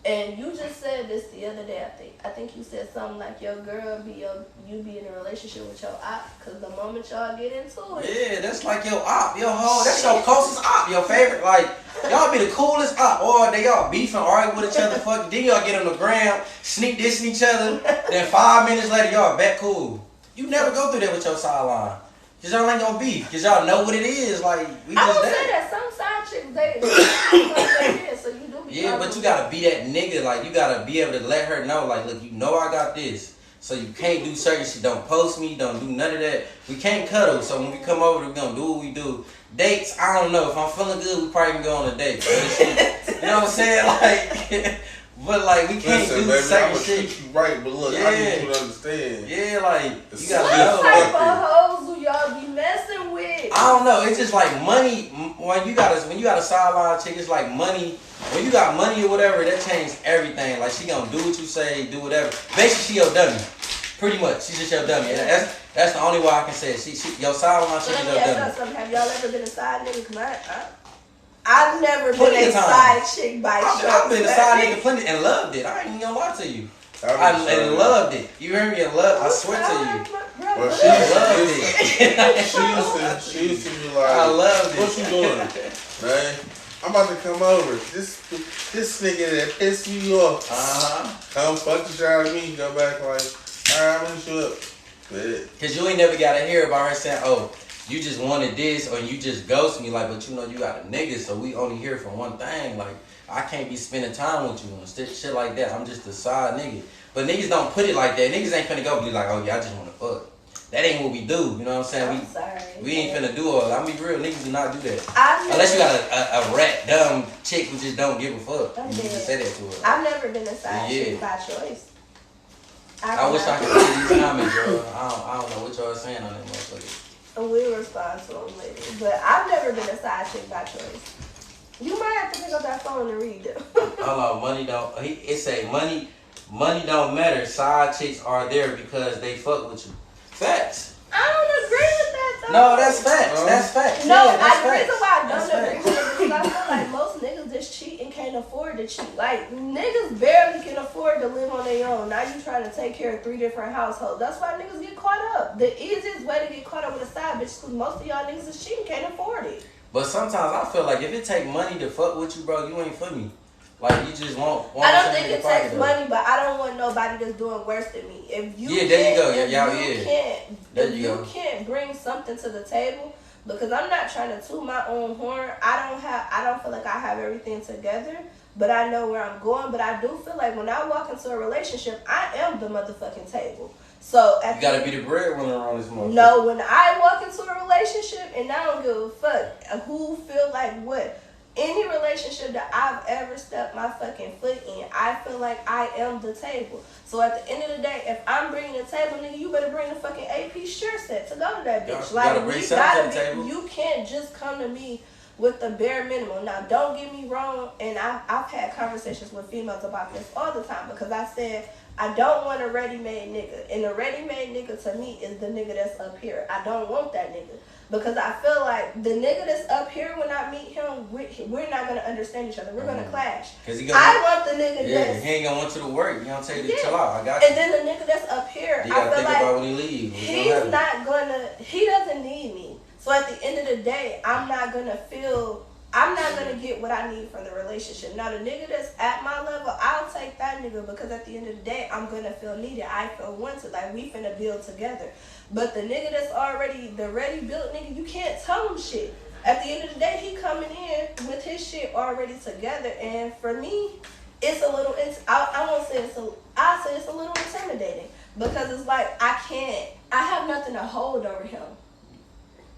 And you just said this the other day, I think you said something like your girl you be in a relationship with your op, because the moment y'all get into it. Yeah, that's like your op, that's your closest op, your favorite. Like, y'all be the coolest op. Or they all beefing, arguing with each other, fuck. Then y'all get on the ground, sneak dissing each other. Then 5 minutes later, y'all back cool. You never go through that with your sideline. Cause y'all ain't gonna beef. Cause y'all know what it is. Like, we just I would there. say that some side chicks, they so you do be yeah, but you gotta be that nigga. Like, you gotta be able to let her know, like, look, you know I got this. So you can't do certain shit. Don't post me. Don't do none of that. We can't cuddle. So when we come over, we gonna do what we do. Dates, I don't know. If I'm feeling good, we probably can go on a date. You know what I'm saying? Like, but like, we can't do baby, certain I'ma shit. treat you right, but look, I need you to understand. Yeah, like, you gotta What know. type of hoes do y'all be messing with? I don't know. It's just like money. When you got a sideline chick, it's like money. When you got money or whatever, that changes everything. Like, she gonna do what you say, do whatever. Basically, she your dummy. Pretty much, she's just your dummy. And that's the only way I can say it. She your sideline chick is your dummy. Have y'all ever been a side nigga? Cause I've never Plenty been a of times. side chick by choice. I've been a side nigga plenty and loved it. I ain't even gonna lie to you. I loved it. You heard me? I swear to you. Well, she used to be like, I loved it. What you doing, man? I'm about to come over. This nigga that pissed me off. Come fuck the shit out of me. Go back like, alright, I'm gonna show up. Cause you ain't never gotta hear about her saying, oh, you just wanted this or you just ghost me. Like, but you know you got a nigga, so we only here for one thing. Like, I can't be spending time with you and shit like that. I'm just a side nigga. But niggas don't put it like that. Niggas ain't finna go be like, oh yeah, I just wanna fuck. That ain't what we do. You know what I'm saying? We ain't finna do all that. I'm be real, niggas do not do that. Unless you got a rat, dumb chick who just don't give a fuck. You need to say that to her. I've never been a side chick by choice. I wish I could see these comments, bro. I don't know what y'all saying on that motherfucker. We'll respond to them later. But I've never been a side chick by choice. You might have to pick up that phone and read them. Hold on, money don't. It say money don't matter. Side chicks are there because they fuck with you. Facts. I don't agree with that though. No, that's facts. That's facts. No, yeah, that's the reason why I that's don't agree with it is because I feel like most niggas just cheat and can't afford to cheat. Like, niggas barely can afford to live on their own. Now you trying to take care of 3 different households. That's why niggas get caught up. The easiest way to get caught up with a side bitch is because most of y'all niggas is cheating, can't afford it. But sometimes I feel like if it take money to fuck with you, bro, you ain't for me. Like, you just want I don't think it takes money, but I don't want nobody that's doing worse than me. If you there you go. If you can't bring something to the table, because I'm not trying to toot my own horn. I don't feel like I have everything together, but I know where I'm going. But I do feel like when I walk into a relationship, I am the motherfucking table. So you gotta be the breadwinner around this motherfucker. No, when I walk into a relationship and I don't give a fuck who feel like what. Any relationship that I've ever stepped my fucking foot in, I feel like I am the table. So at the end of the day, if I'm bringing the table, nigga, you better bring the fucking AP sure set to go to that bitch. Like, you gotta you can't just come to me with the bare minimum. Now, don't get me wrong, and I've had conversations with females about this all the time because I said I don't want a ready-made nigga. And a ready-made nigga to me is the nigga that's up here. I don't want that nigga. Because I feel like the nigga that's up here, when I meet him, we're not going to understand each other. We're going to clash. I want the nigga that's... he ain't going to want you to work. You know what I'm saying? To chill out. I got you. And then the nigga that's up here, you I gotta feel think like about when he leaves. he's not going to... He doesn't need me. So at the end of the day, I'm not going to get what I need from the relationship. Now, the nigga that's at my level, I'll take that nigga because at the end of the day, I'm going to feel needed. I feel wanted. Like, we finna build together. But the nigga that's already the ready built nigga, you can't tell him shit. At the end of the day, he coming in with his shit already together. And for me, it's a little, I won't say I'll say it's a little intimidating. Because it's like, I have nothing to hold over him.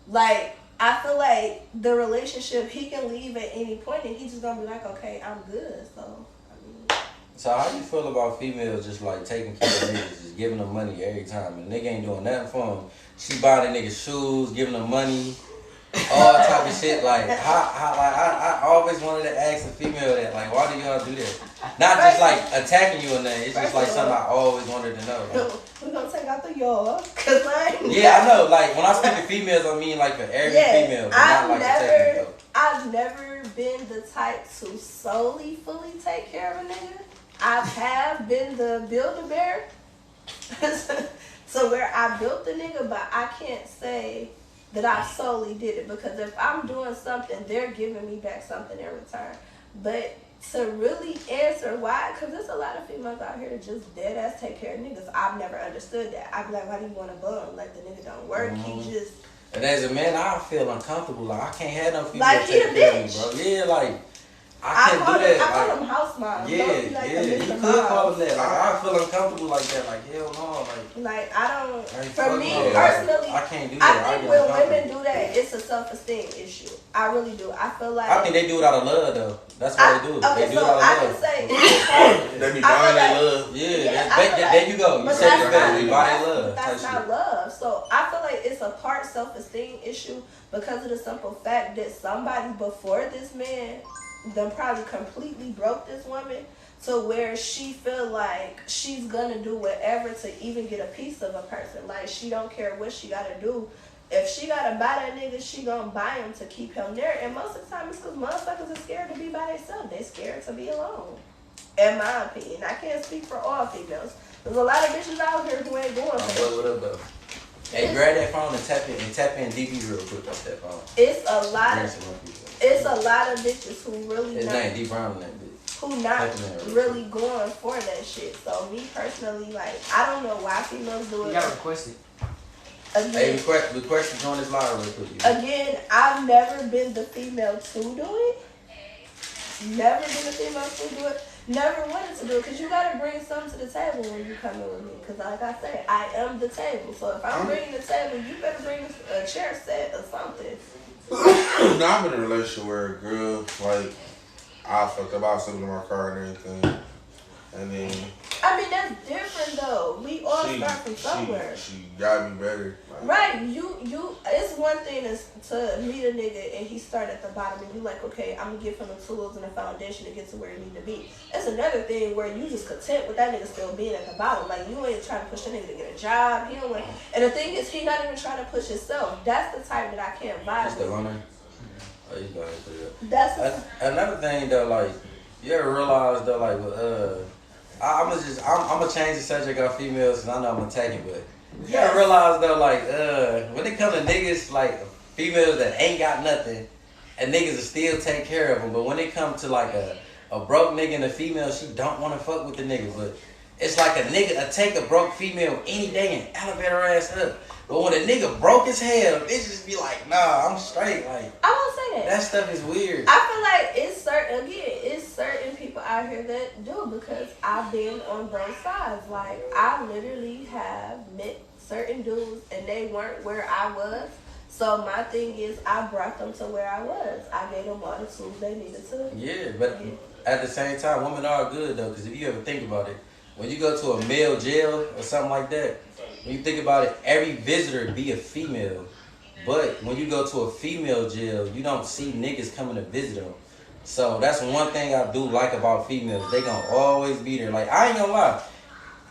Like, I feel like the relationship, he can leave at any point and he's just gonna be like, okay, I'm good. So how you feel about females just like taking care of niggas, just giving them money every time, and nigga ain't doing nothing for them? She buying the niggas shoes, giving them money, all type of shit. Like, I always wanted to ask a female that, like, why do y'all do that? Not just like attacking you or nothing. It's just like something I always wanted to know. Like, we're gonna take out the y'all, cause yeah, I know. Like when I speak to females, I mean like for every female, but not like attacking though. I've never been the type to solely fully take care of a nigga. I have been the Build-A-Bear, so where I built the nigga, but I can't say that I solely did it because if I'm doing something, they're giving me back something in return. But to really answer why, because there's a lot of females out here that just dead ass take care of niggas. I've never understood that. I'd be like, why do you want to bum? Like the nigga don't work. He just. And as a man, I feel uncomfortable. Like I can't have no female like take care of me, bro. Yeah, like. I can't do that. I call him house mom. Yeah, you could call him that. Like I feel uncomfortable like that. Like hell no, like I don't. For me personally, I can't do that. I think when women do that, it's a self-esteem issue. I really do. I feel like. I think they do it out of love though. That's why they do it. Okay, they do so it out of I love. can say. They be buying their love. There you go. You said it better. They buy their love. That's not love. So I feel like it's a part self-esteem issue because of the simple fact that somebody before this man then probably completely broke this woman to where she feel like she's gonna do whatever to even get a piece of a person. Like she don't care what she gotta do. If she gotta buy that nigga, she gonna buy him to keep him there. And most of the time it's because motherfuckers are scared to be by themselves. They scared to be alone. In my opinion. I can't speak for all females. There's a lot of bitches out here who ain't going for that. Hey, grab that phone and tap in DB real quick off that phone. It's a lot of bitches who really His name D Brown in that bitch. Who not really going for that shit. So me personally, like I don't know why females do it. You gotta request it. Again, hey, request to join this live real quick. Again, I've never been the female to do it. Never been the female to do it. Never wanted to do it because you gotta bring something to the table when you come in with me. Because like I say, I am the table. So if I'm bringing the table, you better bring a chair set or something. Now I'm in a relationship where a girl, like, I fucked up, I was sleeping in my car and everything. And then... I mean, that's different though. We all start from somewhere. She got me better. Like, right. It's one thing to meet a nigga and he start at the bottom and you like, okay, I'm gonna give him the tools and the foundation to get to where he need to be. That's another thing where you just content with that nigga still being at the bottom. Like, you ain't trying to push that nigga to get a job. He don't want, and the thing is, he not even trying to push himself. That's the type that I can't vibe with. Still on there? Oh, you go ahead and put it That's another thing though, like, you ever realize though, like, I'm gonna change the subject on females because I know I'm attacking, but you gotta realize though, like, when it comes to niggas, like, females that ain't got nothing, and niggas will still take care of them, but when it comes to like a broke nigga and a female, she don't want to fuck with the nigga, but it's like a nigga take a broke female any day and elevate her ass up. But when a nigga broke as hell, bitches be like, nah, I'm straight. Like, I won't say that. That stuff is weird. I feel like it's certain people out here that do it because I've been on both sides. Like, I literally have met certain dudes and they weren't where I was. So my thing is, I brought them to where I was. I gave them all the tools they needed to. Yeah, but at the same time, women are good though, because if you ever think about it, when you go to a male jail or something like that, when you think about it, every visitor be a female. But when you go to a female jail, you don't see niggas coming to visit them. So that's one thing I do like about females. They gonna always be there. Like, I ain't gonna lie.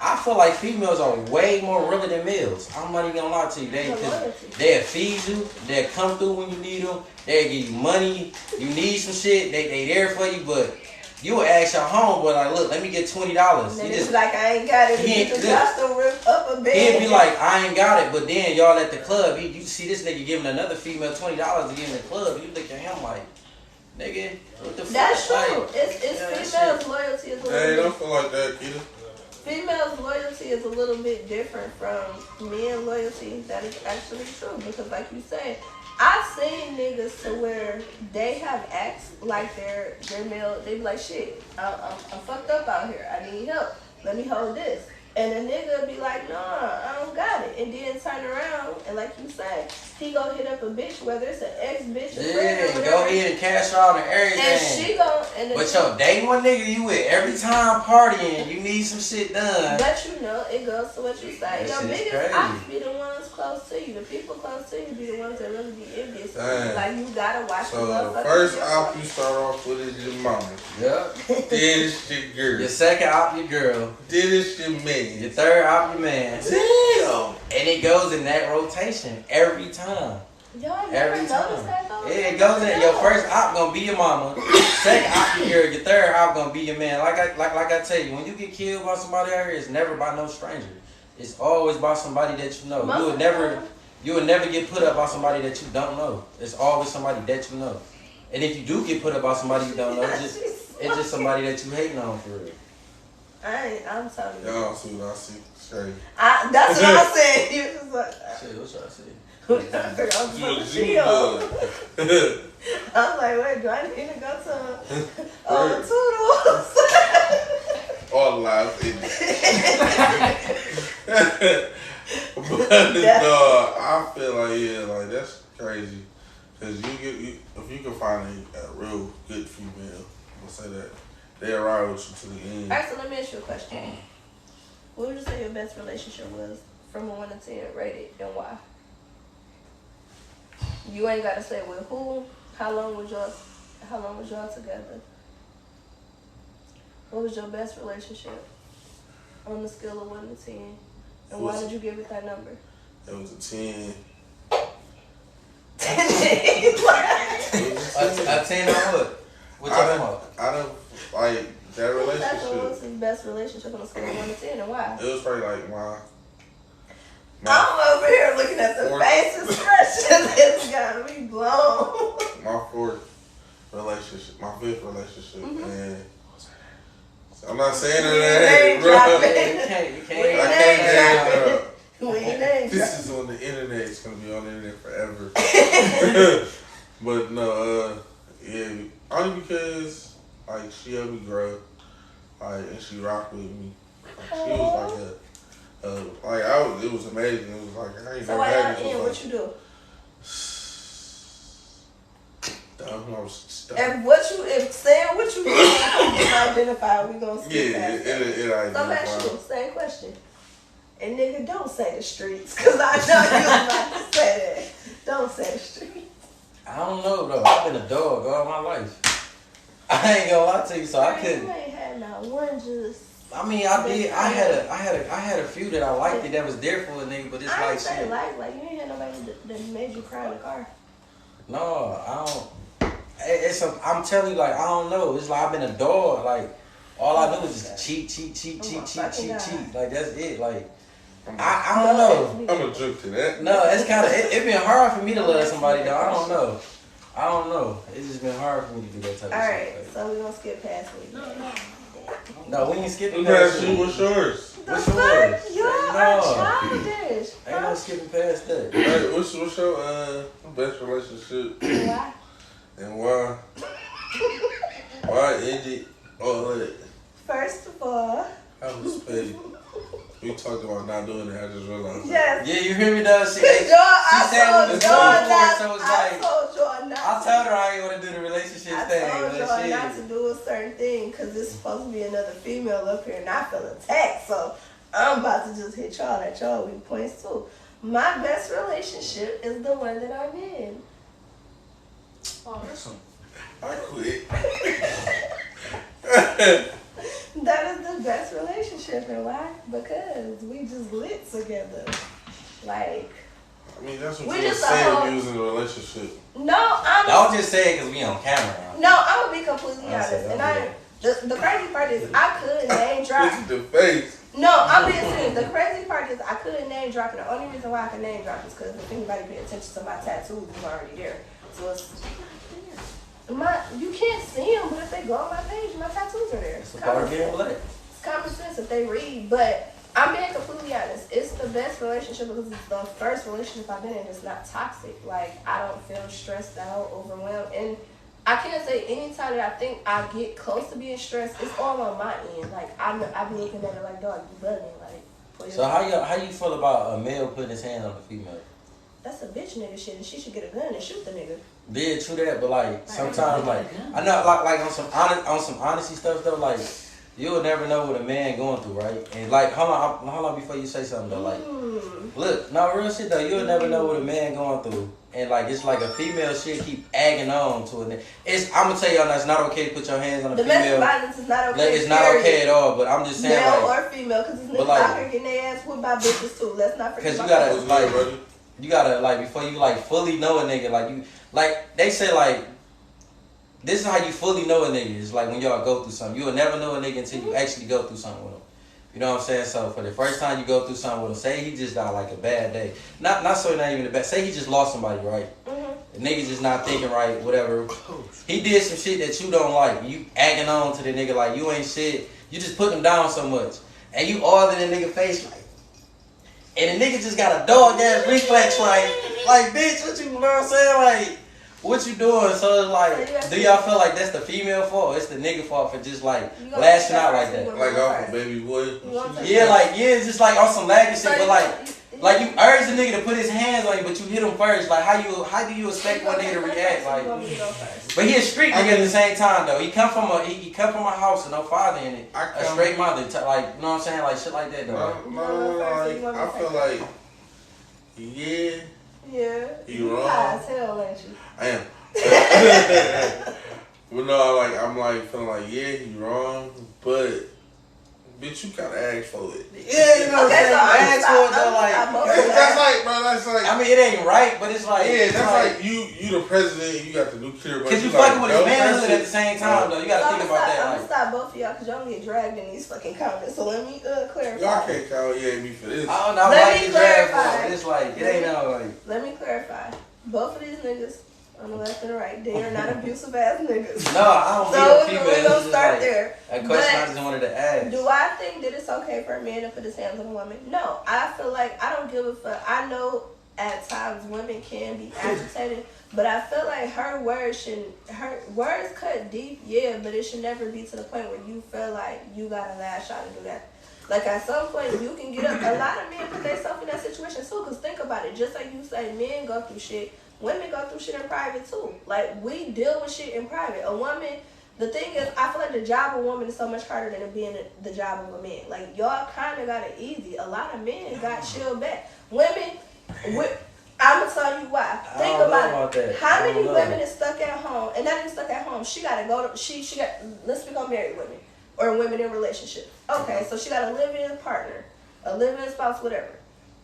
I feel like females are way more realer than males. I'm not even gonna lie to you. They'll feed you. They'll come through when you need them. They'll give you money. You need some shit. They there for you. But you will ask your homeboy, like, look, let me get $20. He just like, I ain't got it. He just rip up a bed. He'd be like, I ain't got it. But then y'all at the club, you see this nigga giving another female $20 to get in the club. You look at him like, nigga, what the fuck? That's true. Like, It's females' loyalty is a little Hey, bit. don't feel like that, Keita. Females' loyalty is a little bit different from men loyalty. That is actually true because, like you said, I've seen niggas to where they have acts like they're male. They be like, shit, I'm fucked up out here. I need help. Let me hold this. And a nigga be like, nah, I don't got it. And then turn around and, like you said, he go hit up a bitch, whether it's an ex-bitch or friend or whatever. go ahead and cash out and everything. And she gon' But yo, dating one nigga you with every time partying, you need some shit done. But you know, it goes to what you say. That Your shit's biggest crazy. ops be the ones close to you. The people close to you be the ones that really be envious. Dang. Like, you gotta watch So the the motherfuckers. first op you start off with is your mama. Yep. Then it's your girl. Your second op, your girl. Then it's your man. Your third op, your man. Damn. And it goes in that rotation every time. Y'all never Every noticed time. that though? It goes in. Your first op gonna be your mama. Second op your girl. Your third op gonna be your man. Like I tell you, when you get killed by somebody out here, it's never by no stranger. It's always by somebody that you know. You would never get put up by somebody that you don't know. It's always somebody that you know. And if you do get put up by somebody you don't know, it's just somebody that you hating on for real. I'm telling you. Y'all see what I see. Straight. That's what I'm saying. You just like, Shit, what should I say? I'm so chill. I'm like, wait, do I need to go to Toodles? All live in But no, I feel like, yeah, like that's crazy. Cause if you can find a real good female, I'll say that, they'll ride with you to the end. Alright, so let me ask you a question. What would you say your best relationship was from a 1 to 10 rated and why? You ain't gotta say with who, how long was y'all together? What was your best relationship on the scale of 1 to 10? And why did you give it that number? It was a 10. A 10 on what? What you talking about? I don't like that relationship. What was his best relationship on a scale of 1 to 10 and why? It was probably like my I'm over here looking at the face expression. It's got me blown. my fourth relationship, my fifth relationship, and I'm not saying that, bro. You can't. I can't name drop. We ain't This is on the internet. It's gonna be on the internet forever. But no, yeah, only because like she helped me grow, like, and she rocked with me. Like, she was like it was amazing. It was like I ain't So never why had y'all this in? before. What you do? Dumb, I was stuck. If saying what you do is identified, we gonna skip Yeah, past that. it So I'm asking you, same question. And nigga, don't say the streets, cause I know you was about to say that. Don't say the streets. I don't know though. I've been a dog all my life. I ain't gonna lie to you, so I couldn't. You ain't had not one just. I mean, I did. I had a few that I liked it that was there for a nigga, but it's I like ain't say shit. like you ain't had nobody that made you cry in the car. No, I don't. I'm telling you, like, I don't know. It's like I've been a dog. Like, all I do is just cheat. Like, that's it. Like, I don't know. I'm gonna jump to that. No, it's kind of it been hard for me to love somebody though. I don't know. It's just been hard for me to do that type of Alright, shit. so we gonna skip past me. No, we ain't skipping Past past you, what's yours? What's The yours? fuck? You are childish. Ain't no skipping past that. Hey, what's your best relationship Why? and why? Why ended all that? First of all, I was petty. We talked about not doing it. I just realized. yes. Yeah, you hear me though? She Cause y'all, said I it was told y'all going for it, not. so it's I like- told y'all not. I told her I ain't want to do the relationship I thing. told but y'all shit. not to do a certain thing because it's supposed to be another female up here and I feel attacked. So I'm about to just hit y'all at y'all weak points too. My best relationship is the one that I'm in. Oh, that's some. I quit. That is the best relationship, and why? Because we just lit together. Like, I mean, that's what We you would just say a if you was in a relationship. no, I'm Don't just say it because we on camera. no, I'm gonna be completely I honest. said, And don't the crazy part is I could name drop. Look at the face. No, I'm being serious. The crazy part is I couldn't name drop, and the only reason why I can name drop is because if anybody pay attention to my tattoos, it's already there. So it's you can't see them, but if they go on my page, my tattoos are there. It's a part of being black. It's common sense if they read, but I'm being completely honest. It's the best relationship because it's the first relationship I've been in. It's not toxic. Like, I don't feel stressed out, overwhelmed. And I can't say anytime that I think I get close to being stressed, it's all on my end. Like, I be looking at it like, dog, you bugging. Like, please. So how you feel about a male putting his hands on a female? That's a bitch nigga shit, and she should get a gun and shoot the nigga. Did true that, but like sometimes like I know like on some honesty stuff though, like you'll never know what a man going through, right? And like how long before you say something though, like look, no real shit though, you'll never know what a man going through. And like it's like a female shit keep agging on to it. I'm gonna tell y'all now, it's not okay to put your hands on a Domestic female. violence is not okay. Like, it's not okay at all. But I'm just saying, male like, or female, because these niggas like, out here getting their ass whipped by bitches too. Let's not forget. Because about you gotta like before you like fully know a nigga, like you like they say like this is how you fully know a nigga. It's like when y'all go through something, you will never know a nigga until you actually go through something with him. You know what I'm saying? So for the first time you go through something with him, say he just got like a bad day, not so not even a bad. Say he just lost somebody, right? The nigga just not thinking right, whatever. He did some shit that you don't like. You agging on to the nigga like you ain't shit. You just put him down so much, and you all in the nigga face like. And the nigga just got a dog ass reflex like bitch, what you know what I'm saying? Like, what you doing? So it's like, do y'all feel like that's the female fault or it's the nigga fault for just like lashing out like that? Like off a baby boy? Yeah, it's just like on some laggy shit, but like you urge the nigga to put his hands on you, but you hit him first. Like how do you expect one nigga to react? Like, but he a street nigga at the same time though. He come from a house with no father in it, a straight mother. Like you know what I'm saying? Like shit like that though. No, I feel like yeah, you wrong. High as hell, ain't you? I am. But no, I'm feeling like yeah, you wrong, but. Bitch, you gotta ask for it. Yeah, you know what I'm saying? Ask for it though, like that's like. I mean, it ain't right, but it's like yeah, that's like you the president, you got the nuclear. Cause you fucking with his manhood at the same time though. You gotta think about that. I'm gonna stop both of y'all because y'all get dragged in these fucking comments. So let me clarify. Y'all can't call me for this. I don't know. Let me clarify. But it's like it ain't no like. Let me clarify. Both of these niggas on the left and the right, they are not abusive ass niggas. No, I don't so be a female. we're gonna start there. A question I just wanted to ask. Do I think that it's okay for a man to put his hands on a woman? No. I feel like I don't give a fuck. I know at times women can be agitated, but I feel like her words cut deep, yeah, but it should never be to the point where you feel like you gotta lash out and do that. Like at some point you can get up. A lot of men put themselves in that situation too, because think about it. Just like you say, men go through shit. Women go through shit in private too. Like we deal with shit in private. A woman, the thing is, I feel like the job of a woman is so much harder than it being the job of a man. Like y'all kind of got it easy. A lot of men got chilled back. Women, I'm gonna tell you why. Think about it. How many women is stuck at home? And not even stuck at home. She gotta go to. She got. Let's speak on married women or women in relationships. Okay, so she got a live-in partner, a live-in spouse, whatever.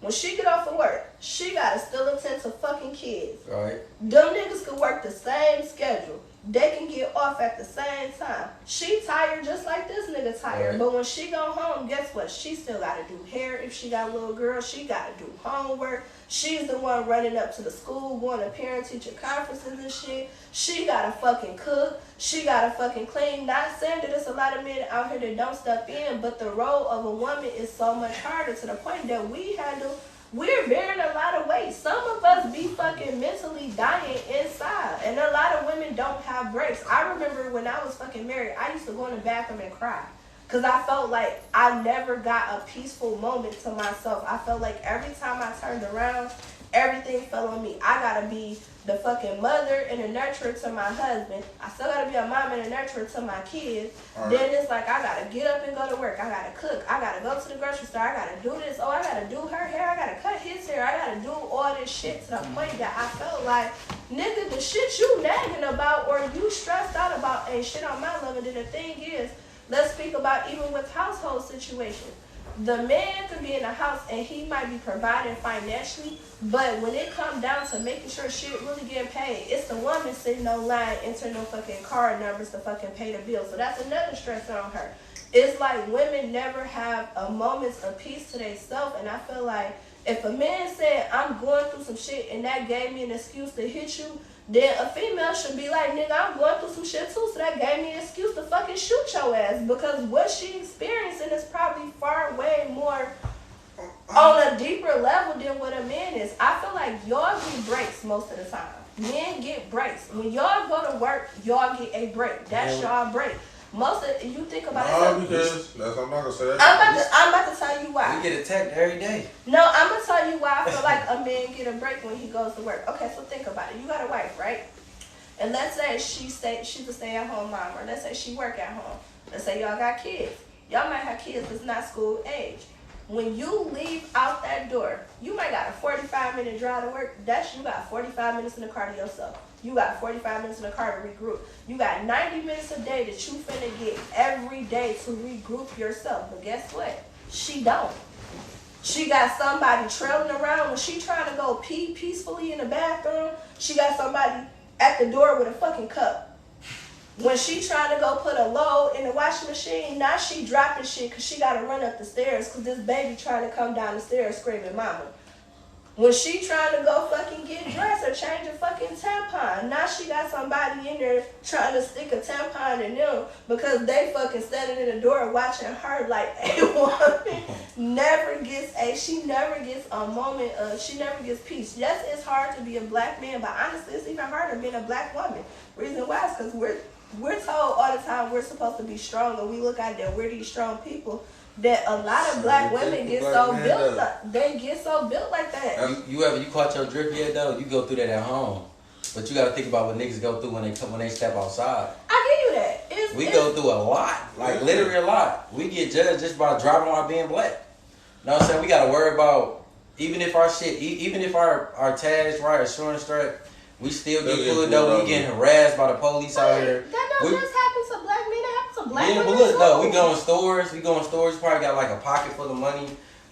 When she get off of work, she gotta still attend to fucking kids. Right. Them niggas could work the same schedule. They can get off at the same time. She tired just like this nigga tired. Right. But when she go home, guess what? She still gotta do hair. If she got a little girl, she gotta do homework. She's the one running up to the school, going to parent-teacher conferences and shit. She gotta fucking cook. She gotta fucking clean. Not saying that there's a lot of men out here that don't step in, but the role of a woman is so much harder to the point that we're bearing a lot of weight. Some of us be fucking mentally dying inside. And a lot of women don't have breaks. I remember when I was fucking married, I used to go in the bathroom and cry. Because I felt like I never got a peaceful moment to myself. I felt like every time I turned around, everything fell on me. I gotta be the fucking mother and a nurturer to my husband. I still gotta be a mom and a nurturer to my kids. Right. Then it's like I gotta get up and go to work. I gotta cook. I gotta go to the grocery store. I gotta do this. Oh, I gotta do her hair. I gotta cut his hair. I gotta this shit to the point that I felt like, nigga, the shit you nagging about or you stressed out about ain't shit on my level. And the thing is, let's speak about even with household situations. The man could be in the house and he might be providing financially, but when it comes down to making sure shit really getting paid, it's the woman sitting online entering no fucking card numbers to fucking pay the bill. So that's another stress on her. It's like women never have a moment of peace to themselves, and I feel like if a man said, I'm going through some shit and that gave me an excuse to hit you, then a female should be like, nigga, I'm going through some shit too, so that gave me an excuse to fucking shoot your ass. Because what she experiencing is probably far way more on a deeper level than what a man is. I feel like y'all get breaks most of the time. Men get breaks. When y'all go to work, y'all get a break. That's y'all break. Most of you think about it. Because that's I'm not gonna say that. I'm about to tell you why. We get attacked every day. No, I'm gonna tell you why I feel like a man get a break when he goes to work. Okay, so think about it. You got a wife, right? And let's say she's a stay-at-home mom, or let's say she work at home. Let's say y'all got kids. Y'all might have kids that's not school age. When you leave out that door, you might got a 45-minute drive to work. You got 45 minutes in the car to yourself. You got 45 minutes in the car to regroup. You got 90 minutes a day that you finna get every day to regroup yourself. But guess what? She don't. She got somebody trailing around when she trying to go pee peacefully in the bathroom. She got somebody at the door with a fucking cup. When she trying to go put a load in the washing machine, now she dropping shit because she got to run up the stairs because this baby trying to come down the stairs screaming mama. When she trying to go fucking get dressed or change a fucking tampon, now she got somebody in there trying to stick a tampon in them because they fucking standing in the door watching her like a woman never gets a moment of, she never gets peace. Yes, it's hard to be a black man, but honestly, it's even harder being a black woman. Reason why is because we're told all the time we're supposed to be strong, and we look at that we're these strong people. That a lot of black women get so built up. They get so built like that. You caught your drift yet though? You go through that at home, but you got to think about what niggas go through when they step outside. I give you that. We go through a lot, like literally a lot. We get judged just by driving while being black. You know what I'm saying? We got to worry about even if our tags right, assurance strap, we still get pulled though. We getting harassed by the police out here. That don't just happen to black men. That happens to black women. Yeah, but look though, we go in stores. We probably got like a pocket full of money.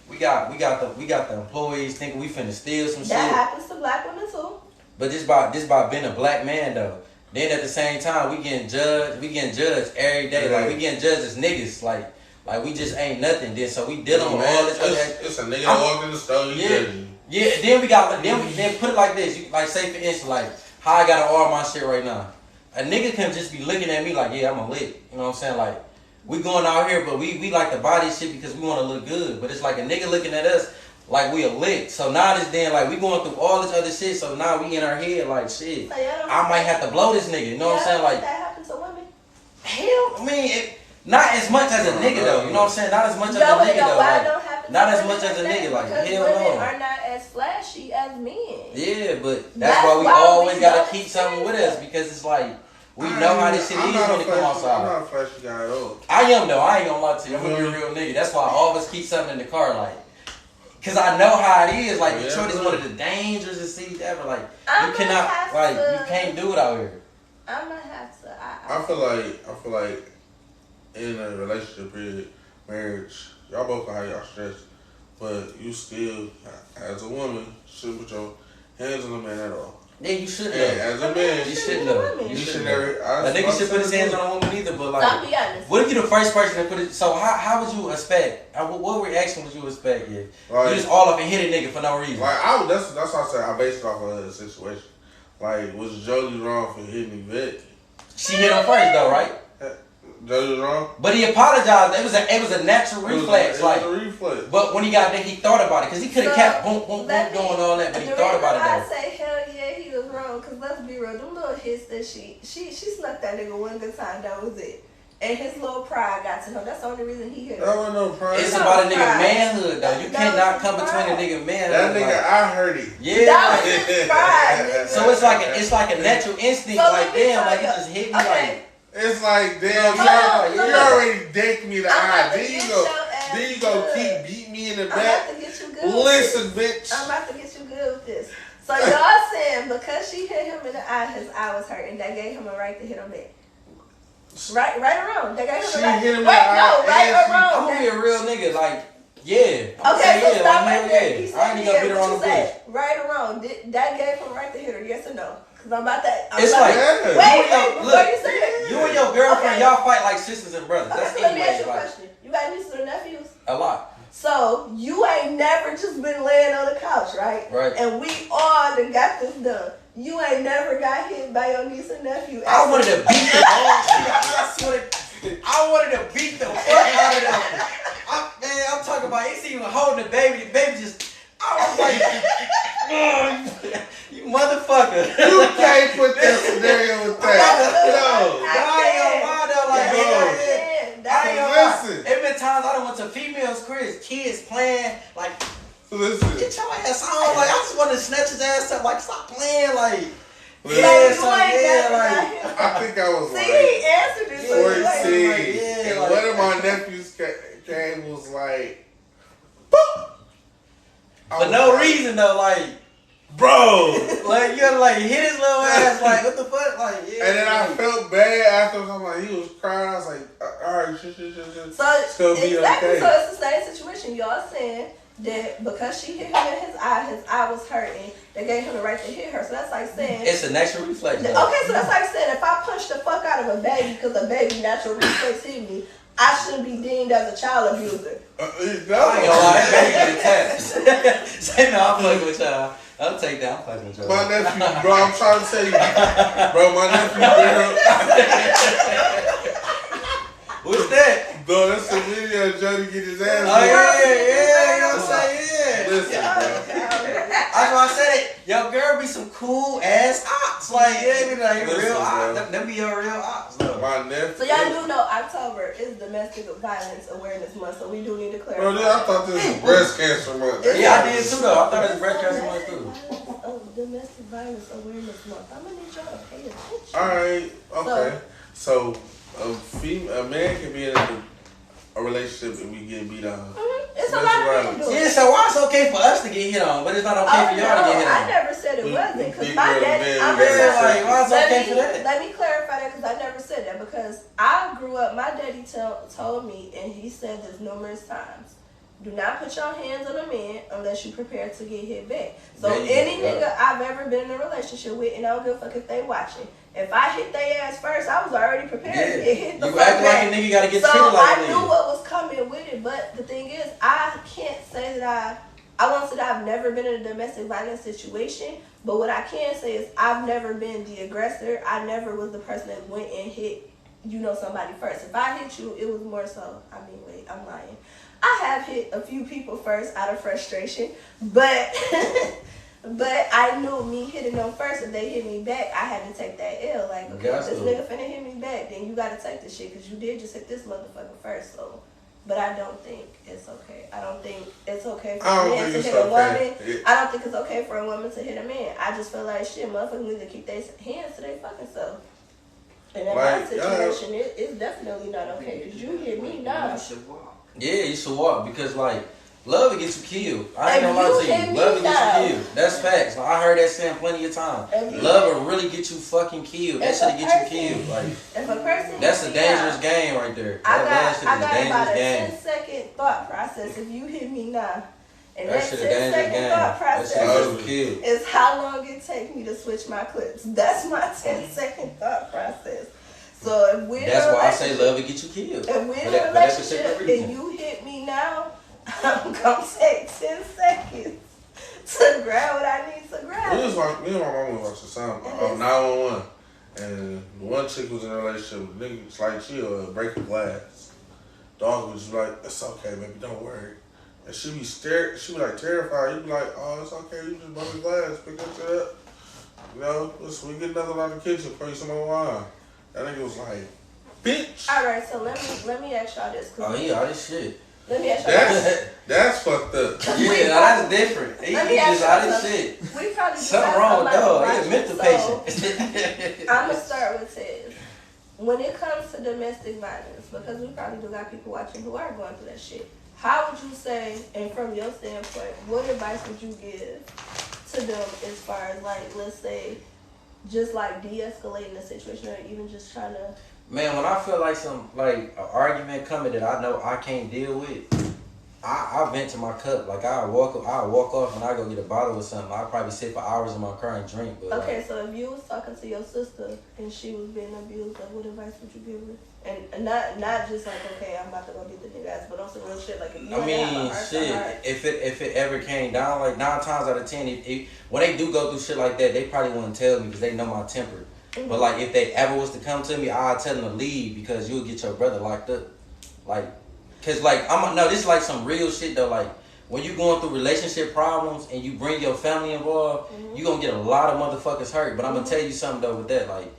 We got the employees thinking we finna steal some shit. That happens to black women too. But this by being a black man though. Then at the same time, we getting judged every day. Like we getting judged as niggas. Like we just ain't nothing. Then so we dealing with all this. It's a nigga that walked in the store. Yeah. Then put it like this. You, like say for instance, like how I got all my shit right now. A nigga can just be looking at me like, yeah, I'm a lick. You know what I'm saying? Like we going out here, but we like to buy this shit because we want to look good. But it's like a nigga looking at us like we a lick. So now this then like we going through all this other shit. So now we in our head like shit. So I might have to blow this nigga. You know what I'm saying? Like that happens to women. Hell, I mean, not as much as a nigga though. You know what I'm saying? Not as much as a nigga though. Like, not as much as a nigga. Like hell no. Women are not as flashy as men. Yeah, but that's why we always gotta keep something with us because it's like we know how this shit is when it come outside. I'm not a flashy guy at all. I am though. I ain't gonna lie to you. I'm gonna be a real nigga. That's why I always keep something in the car, like. Cause I know how it is. Like Detroit is one of the dangerous cities ever. Like you cannot, like you can't do it out here. I might have to. I feel like in a relationship period, marriage, y'all both can have y'all stress, but you still, as a woman, should put your hands on the man at all. Yeah, you should know. As a man, you should know. You should never. A nigga should put his hands on a woman either, but like, I'll be honest. What if you the first person to put it? So how would you expect? What reaction would you expect? Yeah, like, you just all up and hit a nigga for no reason. Like that's why I said I based it off of the situation. Like was Jody wrong for hitting Yvette? She hit him first though, right? Jody was wrong. But he apologized. It was a natural reflex. It was a reflex. But when he got there, he thought about it because he could have kept boom doing all that, but he thought about it though. I say hell yeah, he was wrong. Cause let's be real, them little hits that she snuck that nigga one good time. That was it. And his little pride got to him. That's the only reason he hit her. That wasn't no pride. It's about a nigga manhood though. You cannot come between a nigga manhood. That nigga, like, I heard it. Yeah. That was his pride. So it's like a natural instinct. So like damn, like you just hit me like. It's like, damn, you already dicked me the eye. Then you go keep beat me in the back. good. Listen, bitch. I'm about to get you good with this. So y'all saying because she hit him in the eye, his eye was hurting. That gave him a right to hit him back. Right or wrong? That gave him She a right. hit him in Wait, the no, eye right and or she- wrong? I'm gonna be a real nigga, like, yeah. I'm Okay, so yeah, stop like, right hell there. yeah. He I said, ain't gonna beat yeah, around what the you bush. said. Right or wrong? That gave him a right to hit her, yes or no? Because I'm about that. It's like, Yeah. Wait, look, before you say it. you and your girlfriend, Okay. y'all fight like sisters and brothers. Okay, That's so let me ask anyway, you a like, question. You got nieces or nephews? a lot. So you ain't never just been laying on the couch, right? Right. And we all done got this done. You ain't never got hit by your niece or nephew. I wanted to beat the I wanted to beat the fuck out of them. I'm talking about, it's even holding the baby. The baby just, I was like, you motherfucker. You can't put that scenario with that. I ain't gonna lie though, like, I ain't gonna lie. Listen. There been times I done went to females' cribs, kids playing, like, No. Listen. get your ass on. Like, I just wanted to snatch his ass up, like, stop playing, like, Listen. yeah, You so, ain't yeah, never like, got hit. I think I was See, like he answered it. So you ain't- 14. Yeah, And like- one of my nephews came was like, boop. I for was no like, reason though, like, bro. like, you gotta, like, hit his little ass, like, what the fuck, like, yeah. And then I like, felt bad afterwards. I'm like, he was crying. I was like, all right, shit. So It's gonna be exactly, okay. so it's the same situation. Y'all saying that because she hit him in his eye was hurting. They gave him the right to hit her. So that's like saying. it's a natural reflex, though. Okay, so that's like saying if I punch the fuck out of a baby because a baby natural reflex hit me, I shouldn't be deemed as a child abuser. No. I ain't gonna lie, that baby get attached. Say no, I'm fucking with y'all. I'll take that, I'm fucking with y'all. My nephew, bro, I'm trying to tell you, bro, my nephew, girl, What's that? bro, that's the video of Jody get his ass Oh, yeah, beat. you know what I'm saying, yeah. Listen, bro. That's why I said it. Your girl be some cool ass ops. Like, yeah, be like Listen, real bro. ops. Them be your real ops, though. My nephew. So y'all do know October is Domestic Violence Awareness Month, so we do need to clarify. Bro, dude, I thought this was breast cancer month. Yeah, I did too, though. I thought it was breast cancer month, too. Domestic Violence Awareness Month. I'm gonna need y'all to pay attention. All right, okay. So, a man can be in a relationship and we get beat on. It's a lot of people doing Yeah, it. so why it's okay for us to get hit on, but it's not okay for y'all to get hit I on? never said it wasn't because Big my girl, daddy. man, I'm yeah, gonna Yeah, say- like, why it's okay for that? Let me clarify that because I never said that because I grew up. My daddy told me, and he said this numerous times. Do not put your hands on a man unless you're prepared to get hit back. So There you any go, nigga I've ever been in a relationship with, and I don't give a fuck if they watching. If I hit their ass first, I was already prepared to get hit the You fuck act like back. a nigga gotta get So treated like a I knew nigga. what was coming with it, but the thing is, I can't say that I won't say that I've never been in a domestic violence situation, but what I can say is I've never been the aggressor. I never was the person that went and hit, somebody first. If I hit you, it was more so, wait, I'm lying. I have hit a few people first out of frustration, but but I knew me hitting them first, if they hit me back, I had to take that L. Like, okay, if this nigga finna hit me back, then you gotta take this shit, because you did just hit this motherfucker first, so. But I don't think it's okay. I don't think it's okay for a man to hit a woman. I don't think it's okay for a woman to hit a man. I just feel like shit, motherfuckers need to keep their hands to their fucking self. And in my situation, it's definitely not okay. Because you hit me now. Yeah, you should walk because, like, love will get you killed. I ain't If gonna lie you to hit you. me Love will now. get you killed. That's facts. Like, I heard that saying plenty of times. Love will really get you fucking killed. That If shit'll a get you person- killed. Like, If a person that's hit a me dangerous now, game right there. I That got shit is a about a dangerous game. 10-second thought process if you hit me now. And That that shit a dangerous 10-second game. thought That shit process will get you killed. is how long it takes me to switch my clips. That's my 10-second thought process. So if we're That's in a why I say relationship- love will get you killed. If we're in For a that relationship particular reason. and you hit me now, I'm gonna take 10 seconds to grab what I need to Me grab. and my mom was watching something on 911, and the one chick was in a relationship with a nigga. It's like she'll break a glass. Dog was like, "It's okay, baby, don't worry." And she be scared. She be like terrified. You be like, "Oh, it's okay. You just broke a glass. Pick that shit up. Listen, we get another out of the kitchen. Pour you some more wine." That nigga was like, "Bitch." All right, so let me ask y'all this. Oh, yeah, all this shit. Let me ask y'all this. That's fucked up. Yeah, now that's different. He Let me just ask all you this something. shit. We probably just Something have wrong with somebody dog. He a watching, mental so patient. I'm gonna start with Tez. When it comes to domestic violence, because we probably do got people watching who are going through that shit. how would you say, and from your standpoint, what advice would you give to them as far as like, let's say, just like de-escalating the situation or even just trying to... Man, when I feel like an argument coming that I know I can't deal with, I vent to my cup. Like I walk off and I go get a bottle or something. I probably sit for hours in my car and drink. But okay, so if you was talking to your sister and she was being abused, like what advice would you give her? And not just like, okay, I'm about to go beat the nigga ass, but also real shit. Like if you if it ever came down, like 9 times out of 10, if when they do go through shit like that, they probably wouldn't tell me because they know my temper. Mm-hmm. But like if they ever was to come to me, I'd tell them to leave because you'll get your brother locked up. Like. Cause like this is like some real shit though. Like when you going through relationship problems and you bring your family involved, you gonna get a lot of motherfuckers hurt. But I'm gonna tell you something though with that, like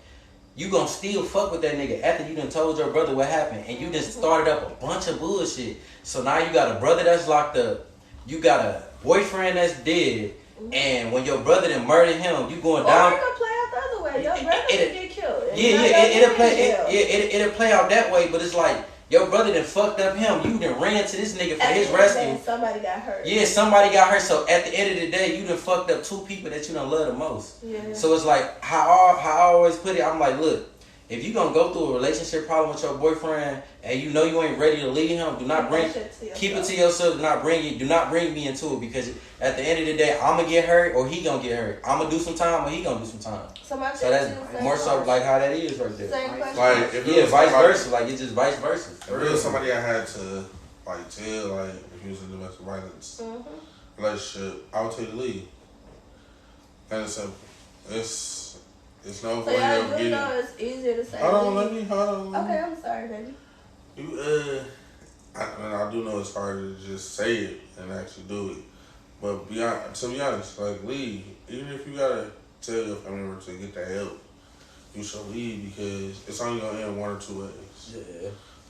you gonna still fuck with that nigga after you done told your brother what happened and you just started up a bunch of bullshit. So now you got a brother that's locked up, you got a boyfriend that's dead, and when your brother done murdered him, you going down. Or it could play out the other way. Your brother could get killed. It'll play out that way, but it's like. Your brother done fucked up him. You done ran to this nigga for his rescue. Somebody got hurt. Yeah, somebody got hurt. So at the end of the day, you done fucked up 2 people that you done love the most. Yeah. So it's like how I always put it. I'm like, look, if you gonna go through a relationship problem with your boyfriend and you know you ain't ready to leave him, do not keep it to yourself. Do not bring me into it because at the end of the day, I'm gonna get hurt or he gonna get hurt. I'm gonna do some time or he gonna do some time. So that's more so like how that is right there. Same question. Like if it was vice versa. Like it's just vice versa. If it was somebody I had to like tell, like if he was in domestic violence relationship, I would tell you to leave. And it's simple. It's no way of getting. Know it's easier to say. Hold on. Okay, I'm sorry, baby. I do know it's harder to just say it and actually do it. But to be honest, like leave. Even if you gotta tell your family member to get the help, you should leave because it's only gonna end 1 or 2 ways. Yeah.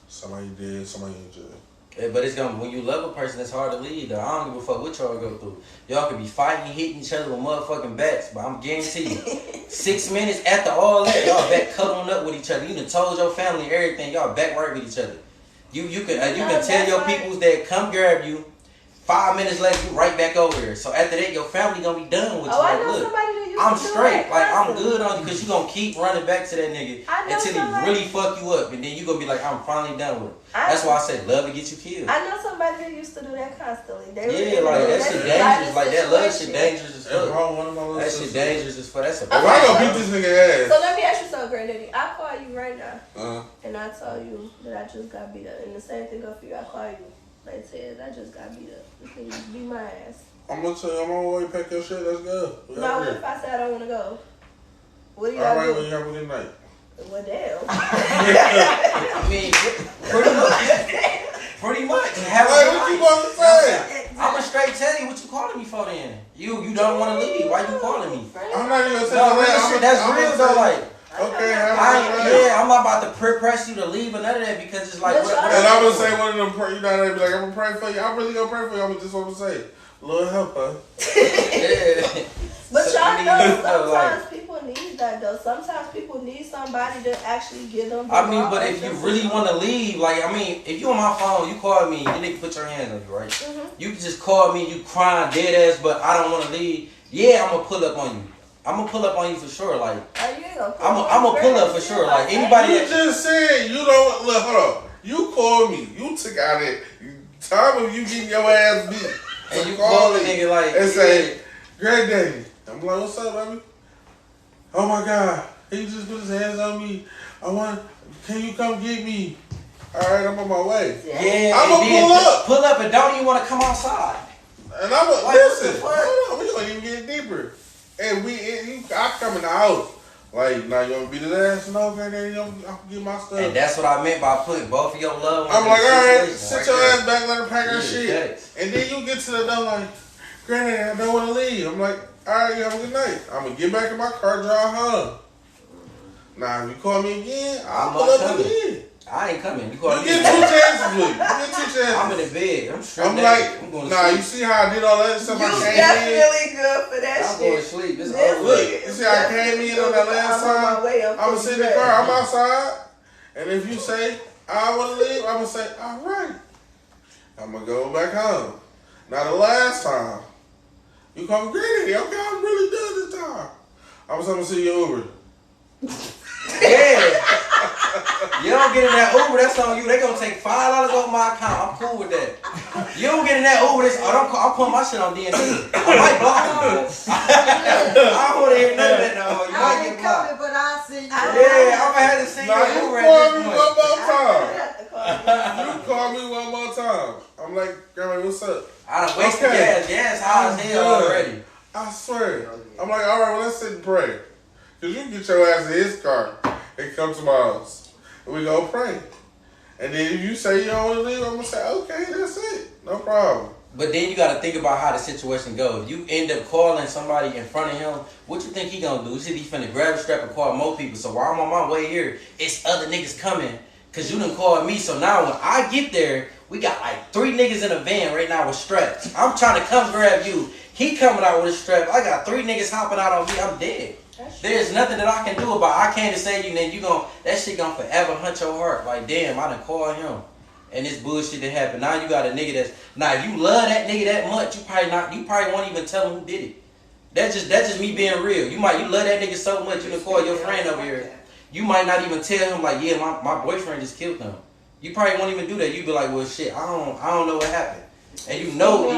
Somebody dead, somebody in jail. Yeah, but it's gonna when you love a person, it's hard to leave. Though. I don't give a fuck what y'all go through. Y'all could be fighting, hitting each other with motherfucking bats, but I'm guarantee you, 6 minutes after all that, y'all back cuddling up with each other. You done told your family everything. Y'all back right with each other. You can tell your peoples that come grab you. 5 minutes later, you right back over here. So after that, your family gonna be done with you. I know look, somebody that used I'm to do straight. that Like I'm constantly. good on you because you gonna keep running back to that nigga until he really fuck you up, and then you gonna be like, I'm finally done with it. That's why I said love to get you killed. I know somebody that used to do that constantly. Like that shit dangerous. Like that love shit dangerous as fuck. That shit dangerous as fuck. That's a. I gonna beat this nigga ass. So let me ask you something, Granddaddy. I call you right now, and I tell you that I just got beat up, and the same thing go for you. I call you. Like said, I just got beat up. This nigga beat my ass. I'm gonna tell you, I'm on my way, pack your shit, let's go. No, if I say I don't want to go, what do you Alright, do? well, you have a good night. Well, damn. I mean, pretty much. What you want to say? I'ma straight tell you what you calling me for then. You don't want to leave. Why you calling me? I'm not even gonna tell you that. That's real though. Like. Okay, I'm not about to press you to leave or none of that because it's like. And I'm gonna say one of them. You know, they be like, I'm gonna pray for you. I'm really gonna pray for you. I'm just want to say, Lord help her. Yeah. But y'all know sometimes people need that though. Sometimes people need somebody to actually give them. I mean, but if you really want to leave, like I mean, if you on my phone, you call me, you nigga put your hands on you, right? Mm-hmm. You can just call me, you crying dead ass, but I don't want to leave. Yeah, I'm gonna pull up on you. I'm gonna pull up on you for sure, like. I'm gonna pull up for sure, like anybody. You just said you don't look. Hold on, you called me. You took out it. Time of you getting your ass beat, and you call the nigga like and say, "Granddaddy." I'm like, "What's up, baby?" Oh my God, he just put his hands on me. Can you come get me? All right, I'm on my way. Yeah, I'm gonna pull up, and don't even want to come outside. And I'm gonna listen. Hold on, we gonna even get deeper. And I come in the house. Like, now you want to beat his ass? No, Granddaddy, I'll get my stuff. And that's what I meant by putting both of your loved ones. I'm like, alright, sit your ass back, let her pack her shit. Thanks. And then you get to the door like, Granddaddy, I don't want to leave. I'm like, alright, you have a good night. I'm going to get back in my car, drive home. Now, if you call me again, I'll pull up again. I ain't coming. You call me. You get 2 chances with me. You get 2 chances. I'm in the bed. I'm straight. I'm like, nah, you see how I did all that stuff? You I came in. definitely good for that I'm shit. going to sleep. This Look, you see how I came in on that last time? I'm going to sit in the car. I'm outside. And if you say, I want to leave, I'm going to say, all right. I'm gonna go back home. Now the last time, you call me Granny. Okay, I'm really done this time. I was gonna see you Uber. Yeah. You don't get in that Uber, that's on you. They gonna take $5 off my account. I'm cool with that. You don't get in that Uber, I'm putting my shit on D&D. I might block you. I don't want to hear none of that no more. You might I get ain't blocked. coming, but I see you. Yeah, I'm gonna have to see Now you you Uber call at me this one point. more time. You You call me one more time. I'm like, Grandma, what's up? I done wasted Okay. gas high as hell already. I swear. I'm like, all right, well, let's sit and pray. Because you can get your ass in his car and come to my house. And we go pray. And then if you say you don't want to leave, I'm going to say, okay, that's it. No problem. But then you gotta think about how the situation goes. If you end up calling somebody in front of him, what you think he gonna do? He said he finna grab a strap and call more people. So while I'm on my way here, it's other niggas coming. Cause you done called me. So now when I get there, we got like 3 niggas in a van right now with straps. I'm trying to come grab you. He coming out with a strap. I got 3 niggas hopping out on me. I'm dead. There's nothing that I can do about it. I can't just say to you, then that shit gonna forever hunt your heart. Like, damn, I done called him. And this bullshit that happened. Now you got a nigga now if you love that nigga that much, you probably won't even tell him who did it. That's just me being real. You love that nigga so much, you can call your friend over here. You might not even tell him like, yeah, my boyfriend just killed him. You probably won't even do that. You be like, well shit, I don't know what happened. And you know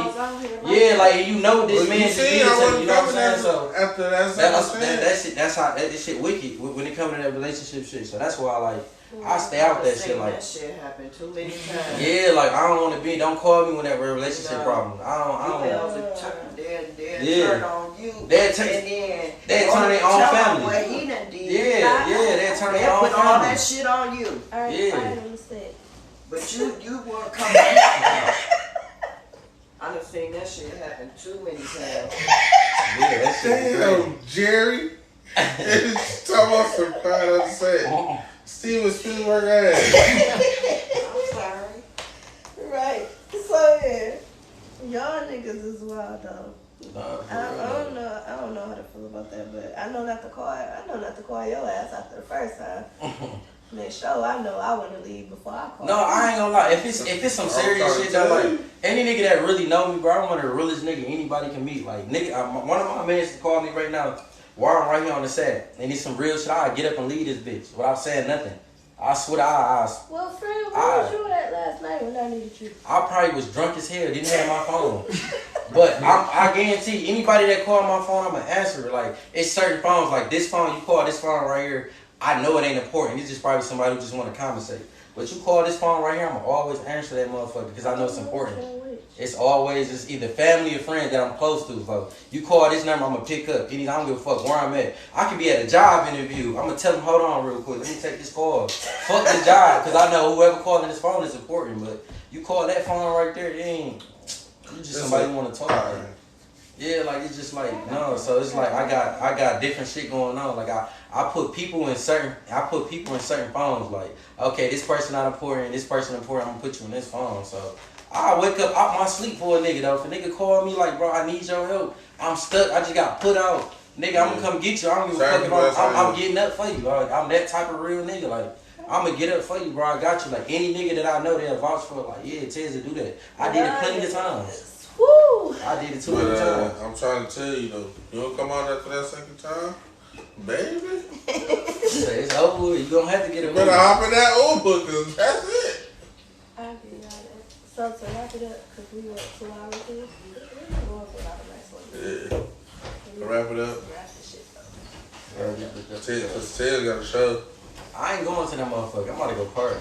this man just did something, you know what I'm saying? So after that's how this shit wicked when it comes to that relationship shit. So that's why I stay out that shit. Like that shit happened too many times. Yeah, like I don't want to be. Don't call me when that relationship problem. I don't. They'll turn on you. They turn their own family. What he done did. They turn their own put all that family. shit on you. Alright, final mistake. But you want to come back. I done seen that shit happen too many times. Yeah, that shit. Damn, Jerry. Talking about some kind of set. Steven Spielberg ass. I'm sorry. Right. So yeah. Y'all niggas is wild though. I don't know how to feel about that, but I know not to call your ass after the first time. Make sure I know I want to leave before I call. No, I ain't gonna lie. If it's some serious shit that like any nigga that really know me, bro, I'm one of the realest nigga anybody can meet. Like nigga, one of my mans called me right now while I'm right here on the set, and it's some real shit. I get up and leave this bitch without saying nothing. I swear to eyes. Well, friend, where was you at last night when I needed you? I probably was drunk as hell, didn't have my phone. But I guarantee anybody that called my phone, I'm gonna answer it. Like it's certain phones, like this phone, you call this phone right here. I know it ain't important. It's just probably somebody who just want to compensate. But you call this phone right here, I'm going to always answer that motherfucker because I know it's important. It's always just either family or friends that I'm close to. So you call this number, I'm going to pick up. I don't give a fuck where I'm at. I could be at a job interview. I'm going to tell them, hold on real quick. Let me take this call. Fuck this job because I know whoever calling this phone is important. But you call that phone right there, you just somebody who want to talk to. Yeah, like it's just like no, so it's like I got different shit going on. Like I put people in certain phones. Like okay, this person not important, this person important. I'm gonna put you in this phone. So I wake up out my sleep for a nigga though. If a nigga call me like bro, I need your help. I'm stuck. I just got put out. Nigga, I'm gonna come get you. I don't give a fuck if I'm getting up for you. Like, I'm that type of real nigga. Like I'm gonna get up for you, bro. I got you. Like any nigga that I know they'll vouch for. Like yeah, Tez to do that. I did it plenty of times. Woo! I did it too many times. I'm trying to tell you though, you don't come out after that second time, baby. It's over with. You gonna have to get a better hop in that Uber because that's it. I'll give you all that. So to wrap it up, because we went 2 hours in, we're going for about the next one. Yeah. Wrap it up. Wrap this shit up. Because Ted got a show. I ain't going to that motherfucker. I'm about to go party.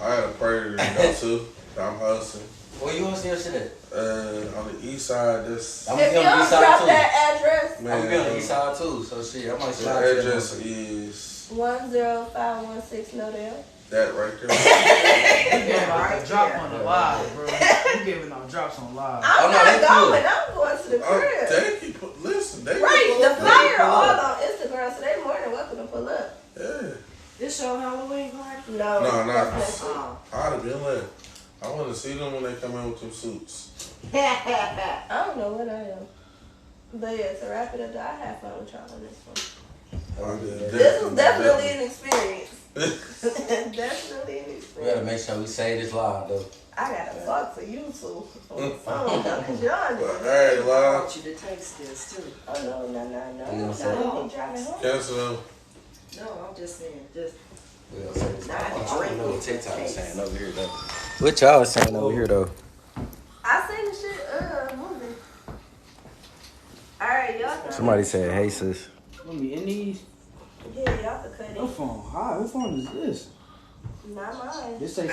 I had a party to go to. I'm hosting. Where you hosting your shit at? On the east side. I'm if gonna be on the east side drop too. that address, Man, I'm gonna be on the east side too. So shit, I might the slide to address that. is 10516 Nodale. that right there. You giving out the drop on the live, bro. You giving out drops on live. I'm no, they not cool. going. I'm going to the crib. They can listen. They Right, can the pull flyer up. all on Instagram, so they more than welcome to pull up. Yeah. This your Halloween party? No, No, not that's this. I'd have been there. I want to see them when they come in with them suits. I don't know what I am. But yeah, to wrap it up, I had fun with y'all on this one. This was definitely an experience. Definitely an experience. We gotta make sure we say this live though. I gotta talk to you two on the phone, Uncle John. Alright, I Lyle. want you to taste this too. Oh no. You I'm gonna say not driving home. Cancel them. No, I'm just saying, just We gonna say this. Nah, I don't drink know what it. TikTok is saying over here though. What y'all is saying over here though? I seen the shit moving. Alright, y'all. Somebody said, "Hey sis." Let me in these. Yeah, y'all can cut What it. phone? Hi, what phone is this? Not mine. This say